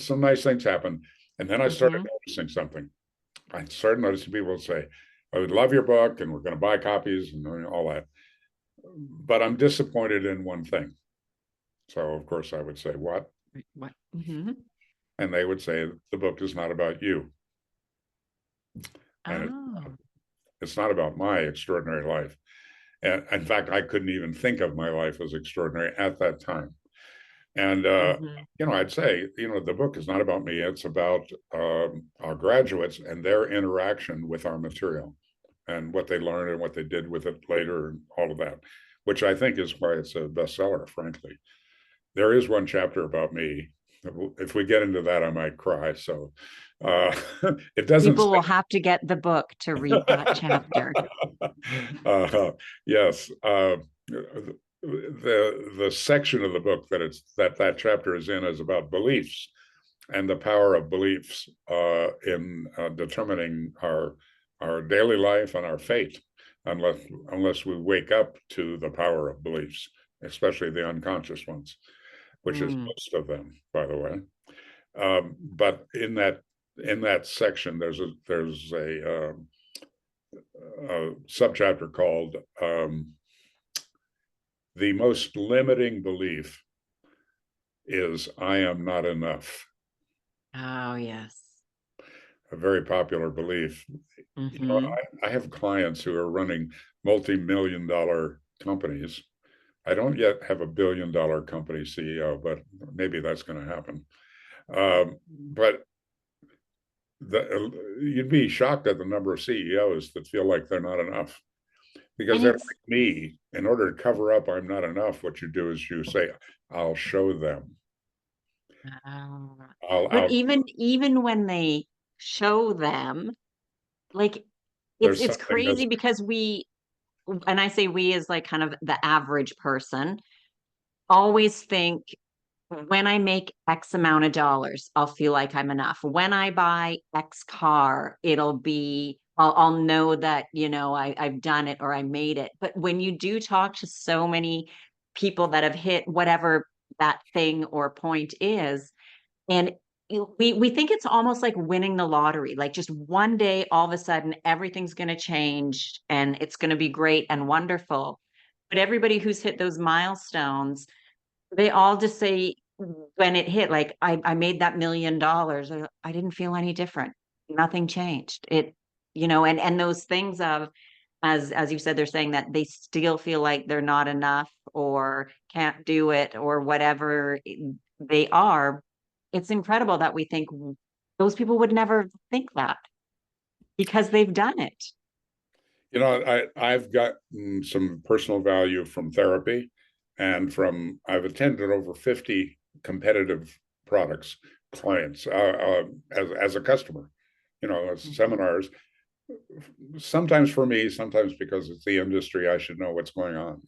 Speaker 2: Some nice things happened. And then I started
Speaker 1: Mhm.
Speaker 2: noticing something. I started noticing people say, I would love your book and we're going to buy copies and all that. But I'm disappointed in one thing. So, of course, I would say, what?
Speaker 1: What? Mhm.
Speaker 2: And they would say, the book is not about you. And
Speaker 1: Oh.
Speaker 2: it's not about my extraordinary life. And in fact, I couldn't even think of my life as extraordinary at that time. And,
Speaker 1: Mhm.
Speaker 2: I'd say, the book is not about me. It's about our graduates and their interaction with our material and what they learned and what they did with it later and all of that, which I think is why it's a bestseller, frankly. There is one chapter about me. If we get into that, I might cry. So uh, it doesn't
Speaker 1: People
Speaker 2: say.
Speaker 1: will have to get the book to read that chapter.
Speaker 2: Yes. The section of the book that chapter is in is about beliefs and the power of beliefs in determining our daily life and our fate, unless we wake up to the power of beliefs, especially the unconscious ones, which is
Speaker 1: Mm.
Speaker 2: most of them, by the way. But in that in that section, there's a subchapter called the most limiting belief is I am not enough.
Speaker 1: Oh, yes.
Speaker 2: A very popular belief.
Speaker 1: Mm-hmm.
Speaker 2: I have clients who are running multi-million-dollar companies. I don't yet have a billion-dollar company CEO, but maybe that's going to happen. But you'd be shocked at the number of CEOs that feel like they're not enough, because
Speaker 1: And
Speaker 2: they're
Speaker 1: it's,
Speaker 2: like me. In order to cover up I'm not enough, what you do is you say, I'll show them.
Speaker 1: uh, but
Speaker 2: I'll
Speaker 1: even when they show them, like
Speaker 2: there's
Speaker 1: it's
Speaker 2: something
Speaker 1: crazy
Speaker 2: missing.
Speaker 1: because and I say we as like kind of the average person, always think when I make X amount of dollars, I'll feel like I'm enough. When I buy X car, I'll know that, I've done it or I made it. But when you do talk to so many people that have hit whatever that thing or point is, and we think it's almost like winning the lottery. Like just one day, all of a sudden, everything's going to change and it's going to be great and wonderful. But everybody who's hit those milestones, they all just say when it hit, like I made that $1 million. I didn't feel any different. Nothing changed. And those things of, as you said, they're saying that they still feel like they're not enough or can't do it or whatever they are. It's incredible that we think those people would never think that because they've done it.
Speaker 2: I've got some personal value from therapy, and I've attended over 50 competitive products clients as a customer, as
Speaker 1: Mhm.
Speaker 2: seminars, sometimes for me, sometimes because it's the industry, I should know what's going on.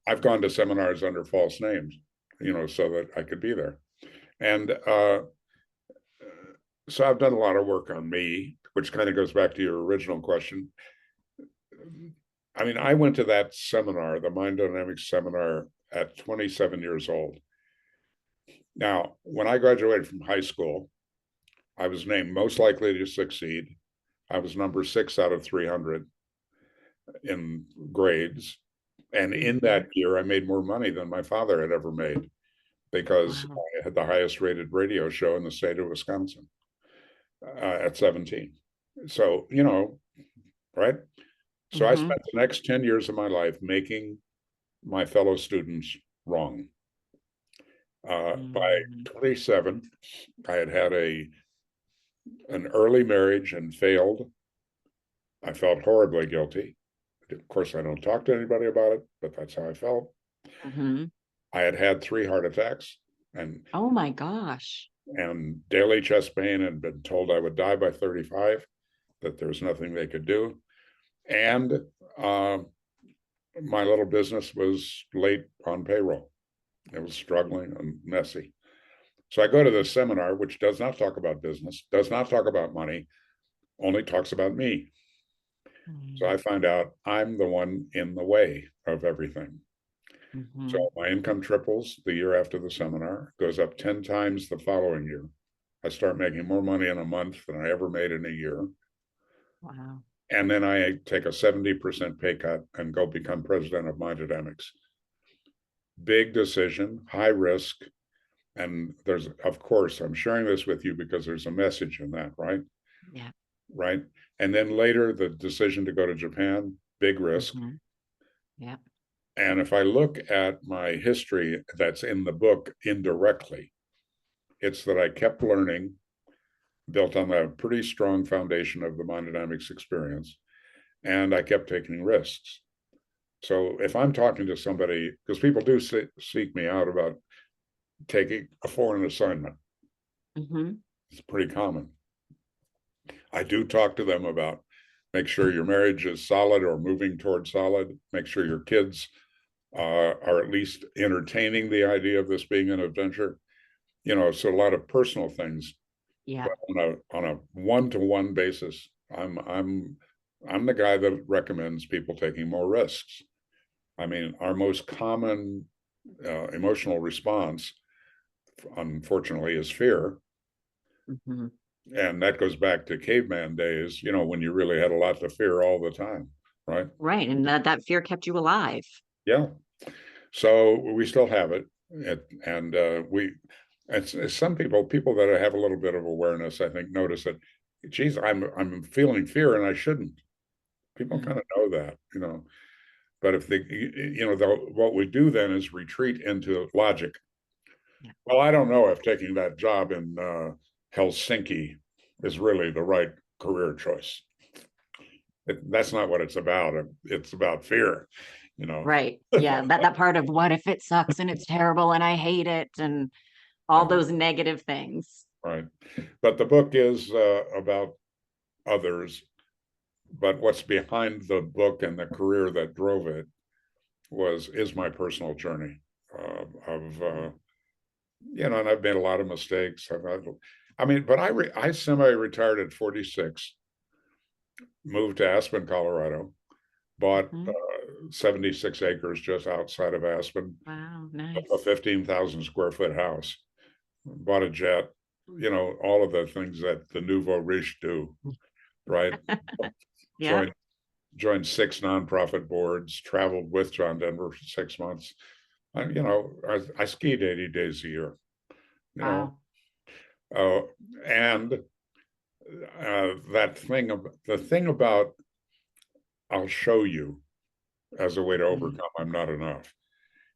Speaker 2: I've gone to seminars under false names, so that I could be there. And so I've done a lot of work on me, which kind of goes back to your original question. I mean, I went to that seminar, the Mind Dynamics seminar, at 27 years old. Now, when I graduated from high school, I was named most likely to succeed. I was number 6 out of 300 in grades. And in
Speaker 1: Mhm.
Speaker 2: that year, I made more money than my father had ever made because
Speaker 1: Wow.
Speaker 2: I had the highest rated radio show in the state of Wisconsin at 17. So, right? So I
Speaker 1: Hmm.
Speaker 2: spent the next 10 years of my life making my fellow students wrong. By
Speaker 1: Mm.
Speaker 2: 27, I had had an early marriage and failed. I felt horribly guilty. Of course, I don't talk to anybody about it, but that's how I felt.
Speaker 1: Hmm.
Speaker 2: I had had 3 heart attacks and
Speaker 1: Oh my gosh.
Speaker 2: daily chest pain, and been told I would die by 35, that there was nothing they could do. And uh, my little business was late on payroll. It was struggling and messy. So I go to this seminar, which does not talk about business, does not talk about money, only talks about me. So I find out I'm the one in the way of everything. So
Speaker 1: Mm-hmm.
Speaker 2: my income triples the year after the seminar, goes up 10 times the following year. I start making more money in a month than I ever made in a year.
Speaker 1: Wow.
Speaker 2: And then I take a 70% pay cut and go become president of Mind Dynamics. Big decision, high risk. And there's, of course, I'm sharing this with you because there's a message in that, right?
Speaker 1: Yeah.
Speaker 2: Right. And then later, the decision to go to Japan, big risk.
Speaker 1: Hmm. Yeah.
Speaker 2: And if I look at my history that's in the book indirectly, it's that I kept learning, built on a pretty strong foundation of the Mind Dynamics experience, and I kept taking risks. So if I'm talking to somebody, because people do seek me out about taking a foreign assignment,
Speaker 1: Hmm.
Speaker 2: it's pretty common. I do talk to them about make sure your marriage is solid or moving toward solid, make sure your kids are at least entertaining the idea of this being an adventure. So a lot of personal things,
Speaker 1: Yeah.
Speaker 2: but on a one-to-one basis, I'm the guy that recommends people taking more risks. I mean, our most common emotional response, unfortunately, is fear.
Speaker 1: Hmm.
Speaker 2: And that goes back to caveman days, when you really had a lot to fear all the time, right?
Speaker 1: Right. And that fear kept you alive.
Speaker 2: Yeah. So we still have it. And it's some people that have a little bit of awareness, I think, notice that, geez, I'm feeling fear and I shouldn't. People
Speaker 1: Mm.
Speaker 2: kind of know that. But if what we do then is retreat into logic.
Speaker 1: Yeah.
Speaker 2: Well, I don't know if taking that job in Helsinki is really the right career choice. That's not what it's about. It's about fear.
Speaker 1: Right. Yeah. That part of what if it sucks and it's terrible and I hate it and all
Speaker 2: Yeah,
Speaker 1: those negative things.
Speaker 2: right. But the book is about others. But what's behind the book and the career that drove it is my personal journey of and I've made a lot of mistakes. But I semi-retired at 46, moved to Aspen, Colorado, bought
Speaker 1: Mhm.
Speaker 2: 76 acres just outside of Aspen,
Speaker 1: Wow.
Speaker 2: a
Speaker 1: Nice.
Speaker 2: 15,000 square foot house, bought a jet, all of the things that the nouveau riche do, right?
Speaker 1: Yeah.
Speaker 2: Joined joined 6 nonprofit boards, traveled with John Denver for 6 months. I skied 80 days a year, you know,
Speaker 1: Wow.
Speaker 2: uh, and the thing about I'll show you as a way to
Speaker 1: Mhm.
Speaker 2: overcome I'm not enough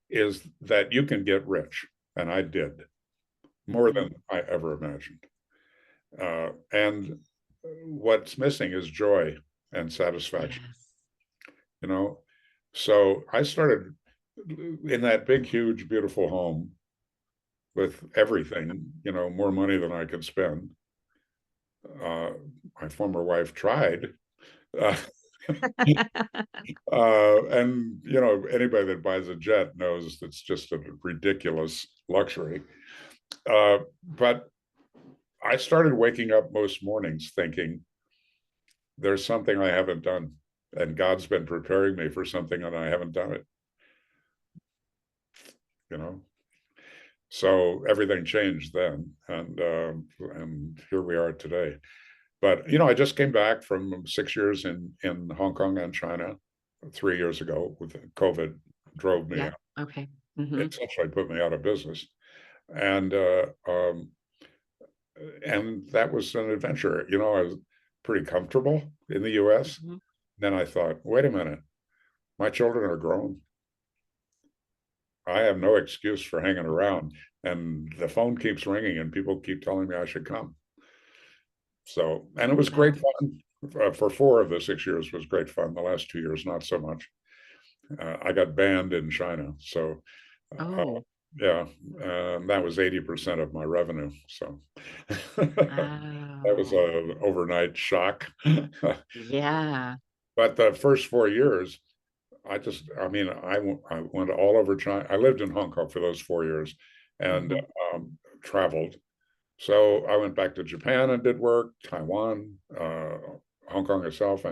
Speaker 2: is that you can get rich. And I did more
Speaker 1: Mhm.
Speaker 2: than I ever imagined. And what's missing is joy and satisfaction,
Speaker 1: Yes.
Speaker 2: you know? So I started in that big, huge, beautiful home with everything, more money than I could spend. Uh, my former wife tried. Uh, and anybody that buys a jet knows it's just a ridiculous luxury. But I started waking up most mornings thinking there's something I haven't done, and God's been preparing me for something and I haven't done it. You know, so everything changed then, and here we are today. But I just came back from 6 years in Hong Kong and China 3 years ago. With COVID, drove me
Speaker 1: Yeah.
Speaker 2: out.
Speaker 1: Okay.
Speaker 2: It
Speaker 1: Hmm.
Speaker 2: essentially put me out of business, and that was an adventure. I was pretty comfortable in the U.S.
Speaker 1: Hmm.
Speaker 2: Then I thought, wait a minute, my children are grown. I have no excuse for hanging around, and the phone keeps ringing, and people keep telling me I should come. So, and it was great
Speaker 1: Wow.
Speaker 2: fun. For 4 of the 6 years was great fun. The last 2 years, not so much. I got banned in China, so uh,
Speaker 1: Oh.
Speaker 2: yeah, that was 80% of my revenue. So that was
Speaker 1: Oh.
Speaker 2: a overnight shock.
Speaker 1: Yeah.
Speaker 2: But the first 4 years, I went all over China. I lived in Hong Kong for those 4 years, and
Speaker 1: Hmm.
Speaker 2: traveled. So I went back to Japan and did work, Taiwan, Hong Kong itself,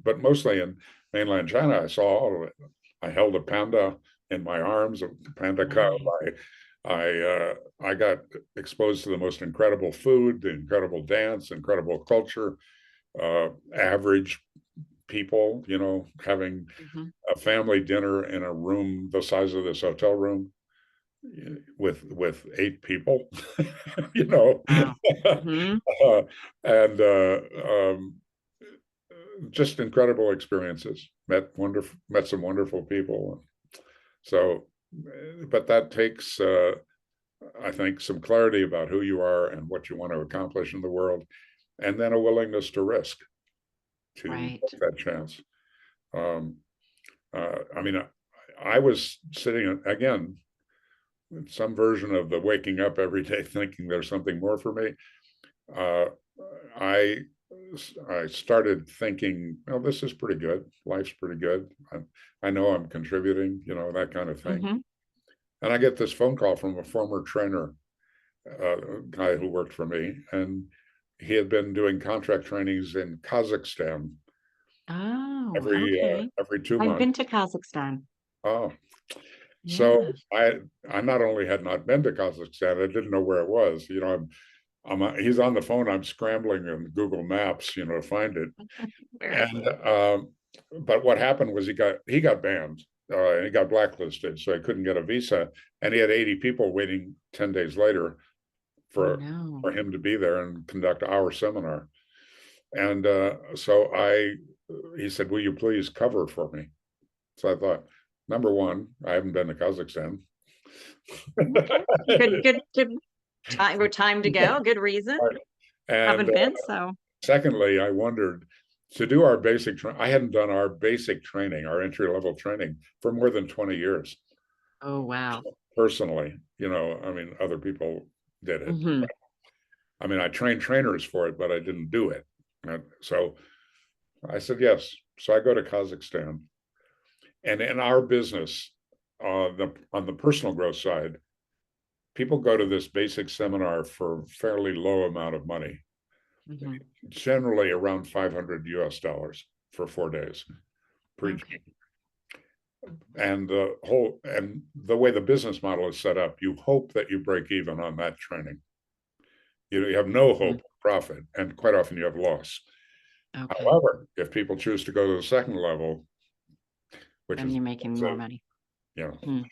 Speaker 2: but mostly in mainland China. I saw all of it. I held a panda in my arms, a panda cub.
Speaker 1: Nice.
Speaker 2: I got exposed to the most incredible food, the incredible dance, incredible culture, average people, having
Speaker 1: Hmm.
Speaker 2: a family dinner in a room the size of this hotel room with 8 people, you know,
Speaker 1: Wow. Hmm.
Speaker 2: uh, and just incredible experiences. Met some wonderful people. So, but that takes, I think, some clarity about who you are and what you want to accomplish in the world, and then a willingness to risk to
Speaker 1: Right.
Speaker 2: take that chance. Um, I mean, I was sitting again some version of the waking up every day thinking there's something more for me. Uh, I I started thinking, well, this is pretty good. Life's pretty good. I know I'm contributing, that kind of thing.
Speaker 1: Hmm.
Speaker 2: And I get this phone call from a former trainer, guy who worked for me, and he had been doing contract trainings in Kazakhstan
Speaker 1: Oh,
Speaker 2: every
Speaker 1: okay.
Speaker 2: every two
Speaker 1: I've
Speaker 2: months.
Speaker 1: been to Kazakhstan.
Speaker 2: Oh, so
Speaker 1: Yeah.
Speaker 2: I not only had not been to Kazakhstan, I didn't know where it was. He's on the phone. I'm scrambling in Google Maps, to find it.
Speaker 1: Where is
Speaker 2: And
Speaker 1: it?
Speaker 2: but what happened was he got banned. He got blacklisted, so he couldn't get a visa. And he had 80 people waiting 10 days later
Speaker 1: Oh
Speaker 2: for
Speaker 1: no.
Speaker 2: for him to be there and conduct our seminar. And so he said, "Will you please cover for me?" So I thought, number one, I haven't been to Kazakhstan.
Speaker 1: Okay. Good time to go. Good reason.
Speaker 2: And
Speaker 1: Haven't been, so.
Speaker 2: secondly, I wondered to do our basic I hadn't done our basic training, our entry level training for more than 20 years
Speaker 1: Oh wow.
Speaker 2: personally. I mean, other people did it.
Speaker 1: Hmm.
Speaker 2: I mean, I trained trainers for it, but I didn't do it. And so I said yes. So I go to Kazakhstan, and in our business, on the personal growth side, people go to this basic seminar for a fairly low amount of money,
Speaker 1: Hmm.
Speaker 2: generally around $500 for 4 days preaching.
Speaker 1: Okay.
Speaker 2: And the way the business model is set up, you hope that you break even on that training. You have no hope of profit, and quite often you have loss.
Speaker 1: Okay.
Speaker 2: However, if people choose to go to the second level, which
Speaker 1: Then
Speaker 2: is
Speaker 1: you're making more money.
Speaker 2: you know,
Speaker 1: Hmm.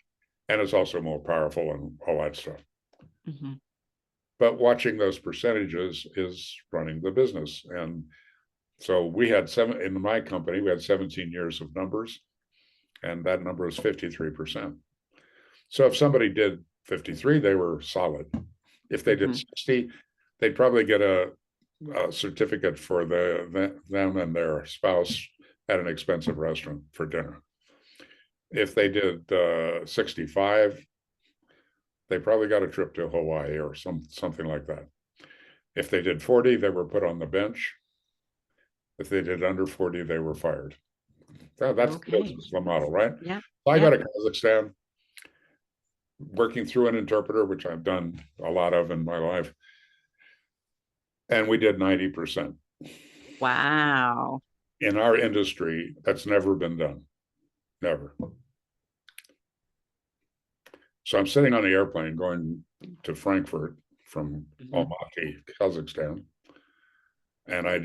Speaker 2: and it's also more powerful and all that stuff.
Speaker 1: Hmm.
Speaker 2: But watching those percentages is running the business. And so we had in my company, we had 17 years of numbers, and that number was 53%. So if somebody did 53, they were solid. If they did 60, they'd probably get a certificate for them and their spouse at an expensive restaurant for dinner. If they did 65, they probably got a trip to Hawaii or something like that. If they did 40, they were put on the bench. If they did under 40, they were fired. That's
Speaker 1: Okay.
Speaker 2: the model, right?
Speaker 1: Yeah.
Speaker 2: So I go
Speaker 1: Yeah.
Speaker 2: to Kazakhstan, working through an interpreter, which I've done a lot of in my life, and we did 90%.
Speaker 1: Wow.
Speaker 2: In our industry, that's never been done. Never. So I'm sitting on the airplane going to Frankfurt from
Speaker 1: Hmm.
Speaker 2: Almaty, Kazakhstan. And I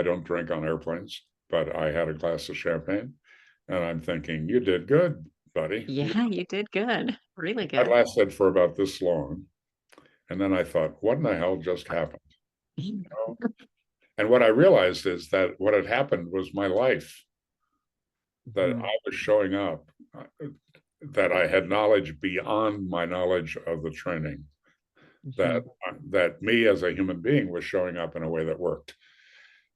Speaker 2: don't drink on airplanes, but I had a glass of champagne. And I'm thinking, you did good, buddy.
Speaker 1: Yeah, you did good. Really
Speaker 2: That
Speaker 1: good.
Speaker 2: lasted for about this long. And then I thought, what in the hell just happened? And what I realized is that what had happened was my life, that
Speaker 1: Mhm.
Speaker 2: I was showing up, that I had knowledge beyond my knowledge of the training, that
Speaker 1: Mhm.
Speaker 2: that me as a human being was showing up in a way that worked,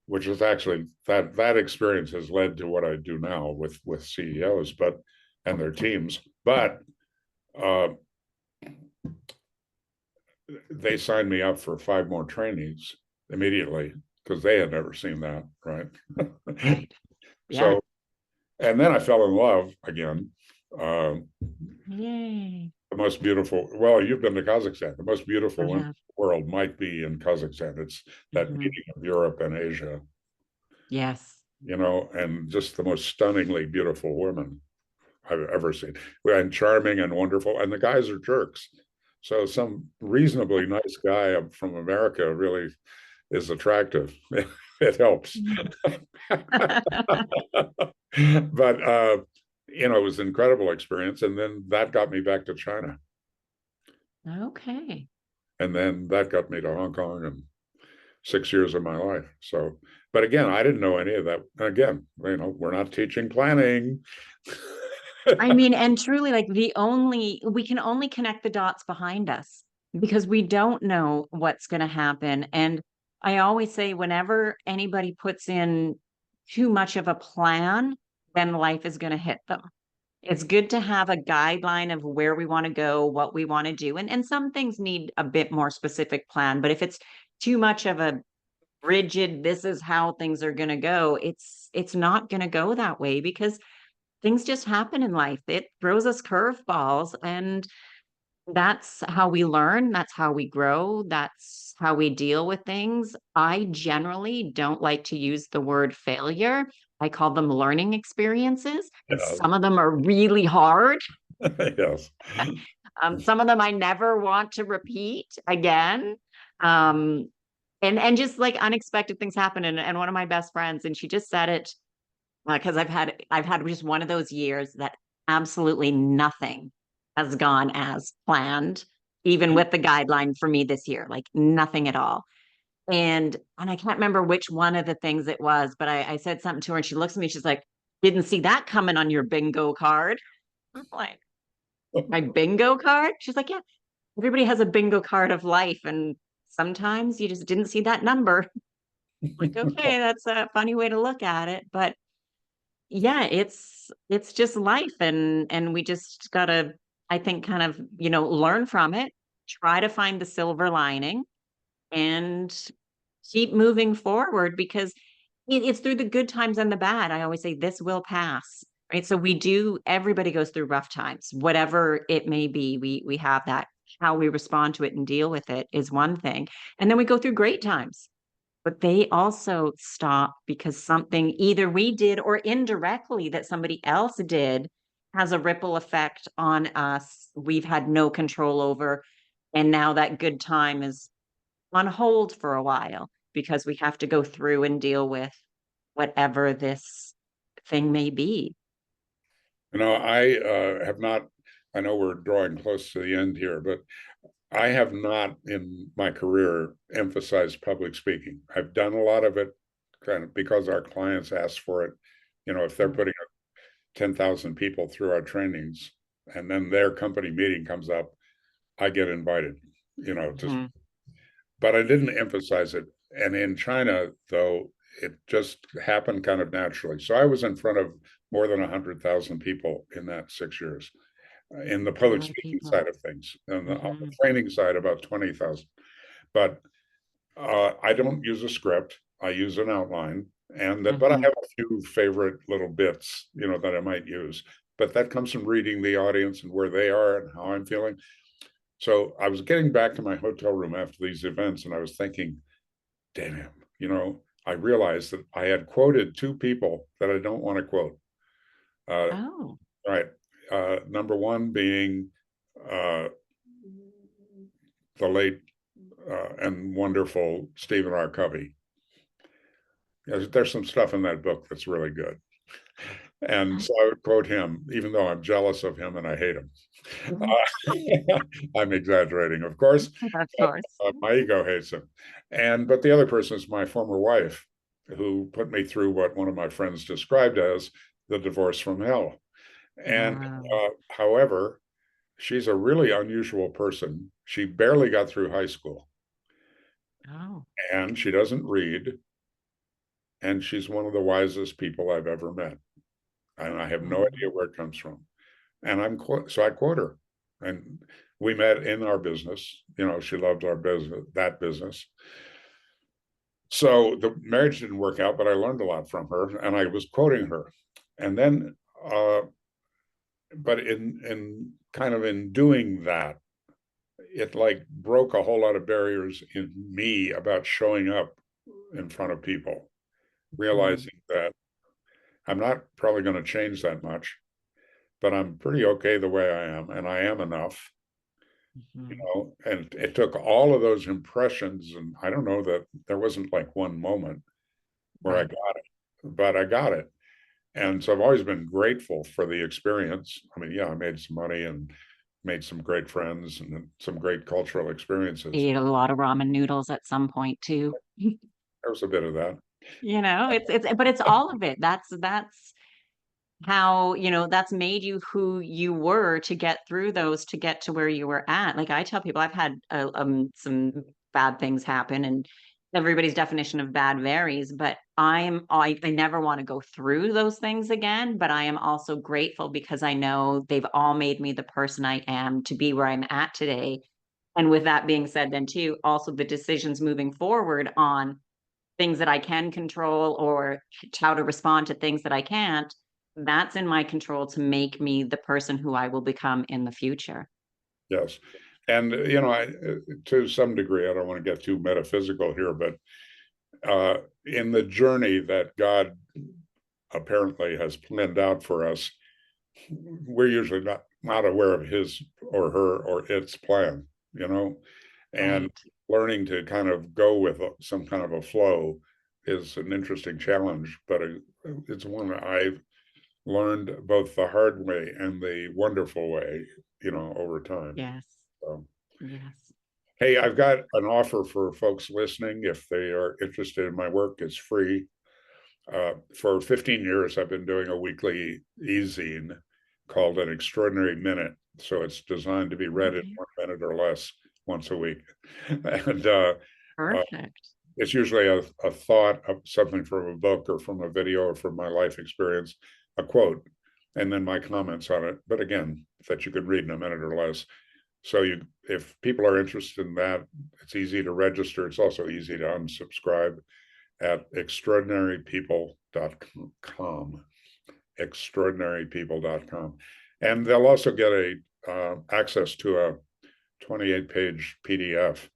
Speaker 2: which is actually that experience has led to what I do now with CEOs, and their teams. But uh, they signed me up for 5 more trainees immediately because they had never seen that, right?
Speaker 1: Right. Yeah.
Speaker 2: So, and then I fell in love again. Um,
Speaker 1: Yay.
Speaker 2: the most beautiful, well, you've been to Kazakhstan. The most beautiful
Speaker 1: I
Speaker 2: women in
Speaker 1: have.
Speaker 2: the world might be in Kazakhstan. It's that
Speaker 1: Hmm.
Speaker 2: meeting of Europe and Asia,
Speaker 1: Yes.
Speaker 2: and just the most stunningly beautiful women I've ever seen. And charming and wonderful. And the guys are jerks. So some reasonably nice guy from America really is attractive. It helps. But it was an incredible experience. And then that got me back to China.
Speaker 1: Okay.
Speaker 2: And then that got me to Hong Kong and 6 years of my life. So, but again, I didn't know any of that. Again, we're not teaching planning.
Speaker 1: I mean, and truly, like we can only connect the dots behind us because we don't know what's going to happen. And I always say, whenever anybody puts in too much of a plan, then life is going to hit them. It's good to have a guideline of where we want to go, what we want to do. And some things need a bit more specific plan. But if it's too much of a rigid, this is how things are going to go, it's not going to go that way because things just happen in life. It throws us curveballs, and that's how we learn. That's how we grow. That's how we deal with things. I generally don't like to use the word failure. I call them learning experiences. And
Speaker 2: Yes.
Speaker 1: some of them are really hard.
Speaker 2: Yes.
Speaker 1: Some of them I never want to repeat again. Um, and just like unexpected things happen. And one of my best friends, and she just said it because I've had just one of those years that absolutely nothing has gone as planned, even with the guideline for me this year, like nothing at all. And I can't remember which one of the things it was, but I said something to her and she looks at me, she's like, didn't see that coming on your bingo card. I'm like, my bingo card? She's like, yeah, everybody has a bingo card of life. And sometimes you just didn't see that number. Like, okay, that's a funny way to look at it. But yeah, it's just life. And we just gotta, I think, kind of, learn from it, try to find the silver lining and keep moving forward because it's through the good times and the bad. I always say this will pass, right? So everybody goes through rough times, whatever it may be. We have that. How we respond to it and deal with it is one thing. And then we go through great times, but they also stop because something either we did or indirectly that somebody else did has a ripple effect on us we've had no control over. And now that good time is on hold for a while because we have to go through and deal with whatever this thing may be.
Speaker 2: I have not, I know we're drawing close to the end here, but I have not in my career emphasized public speaking. I've done a lot of it kind of because our clients ask for it. If they're putting 10,000 people through our trainings and then their company meeting comes up, I get invited, just,
Speaker 1: Mhm.
Speaker 2: but I didn't emphasize it. And in China, though, it just happened kind of naturally. So I was in front of more than 100,000 people in that 6 years in the
Speaker 1: A
Speaker 2: public
Speaker 1: lot of
Speaker 2: speaking
Speaker 1: people.
Speaker 2: side of things, and on the
Speaker 1: Hmm.
Speaker 2: training side, about 20,000. But I don't use a script. I use an outline, but I
Speaker 1: Hmm.
Speaker 2: have a few favorite little bits, that I might use. But that comes from reading the audience and where they are and how I'm feeling. So I was getting back to my hotel room after these events, and I was thinking, damn, I realized that I had quoted two people that I don't want to quote. Uh,
Speaker 1: Oh.
Speaker 2: right. Number one being uh, the late and wonderful Stephen R. Covey. There's some stuff in that book that's really good. And so I would quote him, even though I'm jealous of him and I hate him. I'm exaggerating, of course,
Speaker 1: Of
Speaker 2: but
Speaker 1: course.
Speaker 2: my ego hates him. But the other person is my former wife, who put me through what one of my friends described as the divorce from hell. And
Speaker 1: Wow.
Speaker 2: however, she's a really unusual person. She barely got through high school,
Speaker 1: Oh.
Speaker 2: and she doesn't read, and she's one of the wisest people I've ever met. And I have no idea
Speaker 1: Mhm.
Speaker 2: where it comes from. And so I quote her. And we met in our business. She loved our business, that business. So the marriage didn't work out, but I learned a lot from her, and I was quoting her. And then, but in kind of in doing that, it like broke a whole lot of barriers in me about showing up in front of people,
Speaker 1: Mhm.
Speaker 2: realizing that I'm not probably going to change that much, but I'm pretty okay the way I am, and I am enough,
Speaker 1: Mhm.
Speaker 2: And it took all of those impressions, and I don't know that there wasn't like one moment where I
Speaker 1: Right.
Speaker 2: got it, but I got it. And so I've always been grateful for the experience. I mean, yeah, I made some money and made some great friends and some great cultural experiences.
Speaker 1: Ate a lot of ramen noodles at some point too.
Speaker 2: There was a bit of that.
Speaker 1: But it's all of it. That's how, that's made you who you were to get through those, to get to where you were at. Like I tell people, I've had some bad things happen, and everybody's definition of bad varies, but I never want to go through those things again. But I am also grateful because I know they've all made me the person I am to be where I'm at today. And with that being said, then too, also the decisions moving forward on things that I can control or how to respond to things that I can't, that's in my control to make me the person who I will become in the future.
Speaker 2: Yes. And, to some degree, I don't want to get too metaphysical here, but in the journey that God apparently has planned out for us, we're usually not aware of his or her or its plan, and
Speaker 1: Right.
Speaker 2: learning to kind of go with some kind of a flow is an interesting challenge, but it's one I've learned both the hard way and the wonderful way, over time.
Speaker 1: Yes.
Speaker 2: So,
Speaker 1: Yes.
Speaker 2: hey, I've got an offer for folks listening. If they are interested in my work, it's free. For 15 years, I've been doing a weekly e-zine called An Extraordinary Minute. So it's designed to be read in 1 minute or less once a week. And
Speaker 1: Perfect.
Speaker 2: it's usually a thought of something from a book or from a video or from my life experience, a quote, and then my comments on it. But again, that you could read in 1 minute or less. So if people are interested in that, it's easy to register. It's also easy to unsubscribe at extraordinarypeople.com, extraordinarypeople.com. And they'll also get access to a 28-page PDF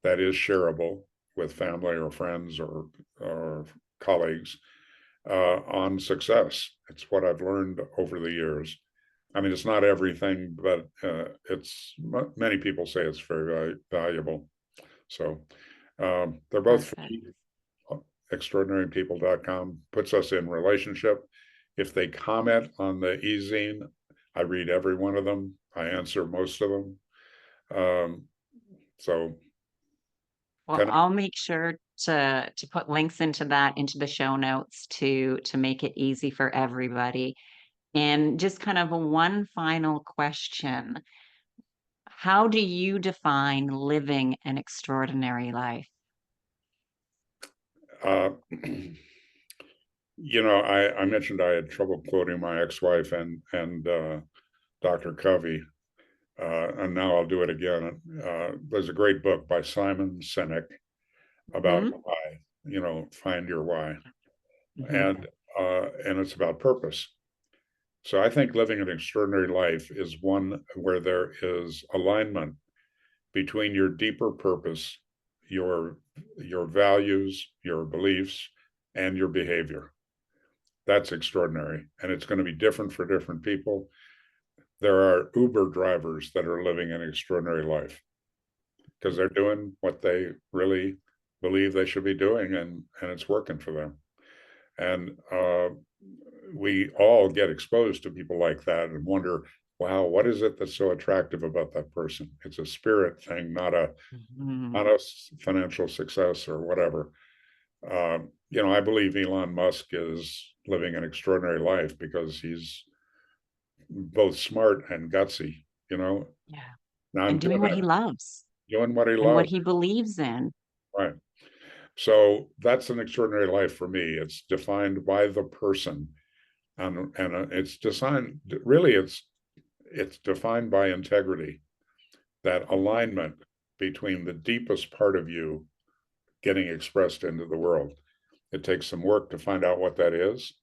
Speaker 2: that is shareable with family or friends or colleagues on success. It's what I've learned over the years. I mean, it's not everything, but many people say it's very valuable. So they're both free. Extraordinarypeople.com puts us in relationship. If they comment on the e-zine, I read every one of them. I answer most of them. So
Speaker 1: Well, I'll make sure to put links into the show notes to make it easy for everybody. And just kind of one final question. How do you define living an extraordinary life?
Speaker 2: I mentioned I had trouble quoting my ex-wife and Dr. Covey, and now I'll do it again. There's a great book by Simon Sinek about why, find your why, and it's about purpose. So I think living an extraordinary life is one where there is alignment between your deeper purpose, your values, your beliefs, and your behavior. That's extraordinary. And it's going to be different for different people. There are Uber drivers that are living an extraordinary life because they're doing what they really believe they should be doing, and it's working for them. And we all get exposed to people like that and wonder, wow, what is it that's so attractive about that person? It's a spirit thing, not a financial success or whatever. I believe Elon Musk is living an extraordinary life because he's both smart and gutsy,
Speaker 1: Yeah.
Speaker 2: Now
Speaker 1: And doing what he loves.
Speaker 2: Doing what he
Speaker 1: and
Speaker 2: loves.
Speaker 1: what he believes in.
Speaker 2: Right. So that's an extraordinary life for me. It's defined by the person, and it's designed. Really, it's defined by integrity, that alignment between the deepest part of you getting expressed into the world. It takes some work to find out what that is,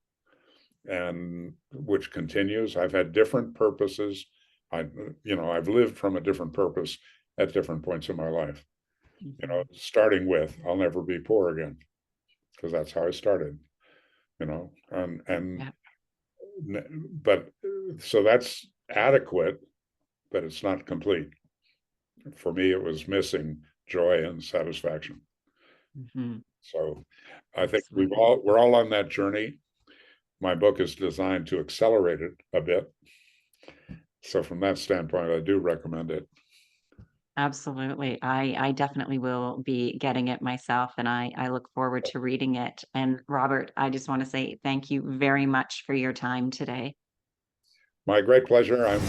Speaker 2: and which continues. I've had different purposes. I've lived from a different purpose at different points in my life. Starting with, I'll never be poor again, because that's how I started, but so that's adequate, but it's not complete. For me, it was missing joy and satisfaction. So I think we're all on that journey. My book is designed to accelerate it a bit. So from that standpoint, I do recommend it.
Speaker 1: Absolutely. I definitely will be getting it myself, and I look forward to reading it. And Robert, I just want to say thank you very much for your time today.
Speaker 2: My great pleasure. I'm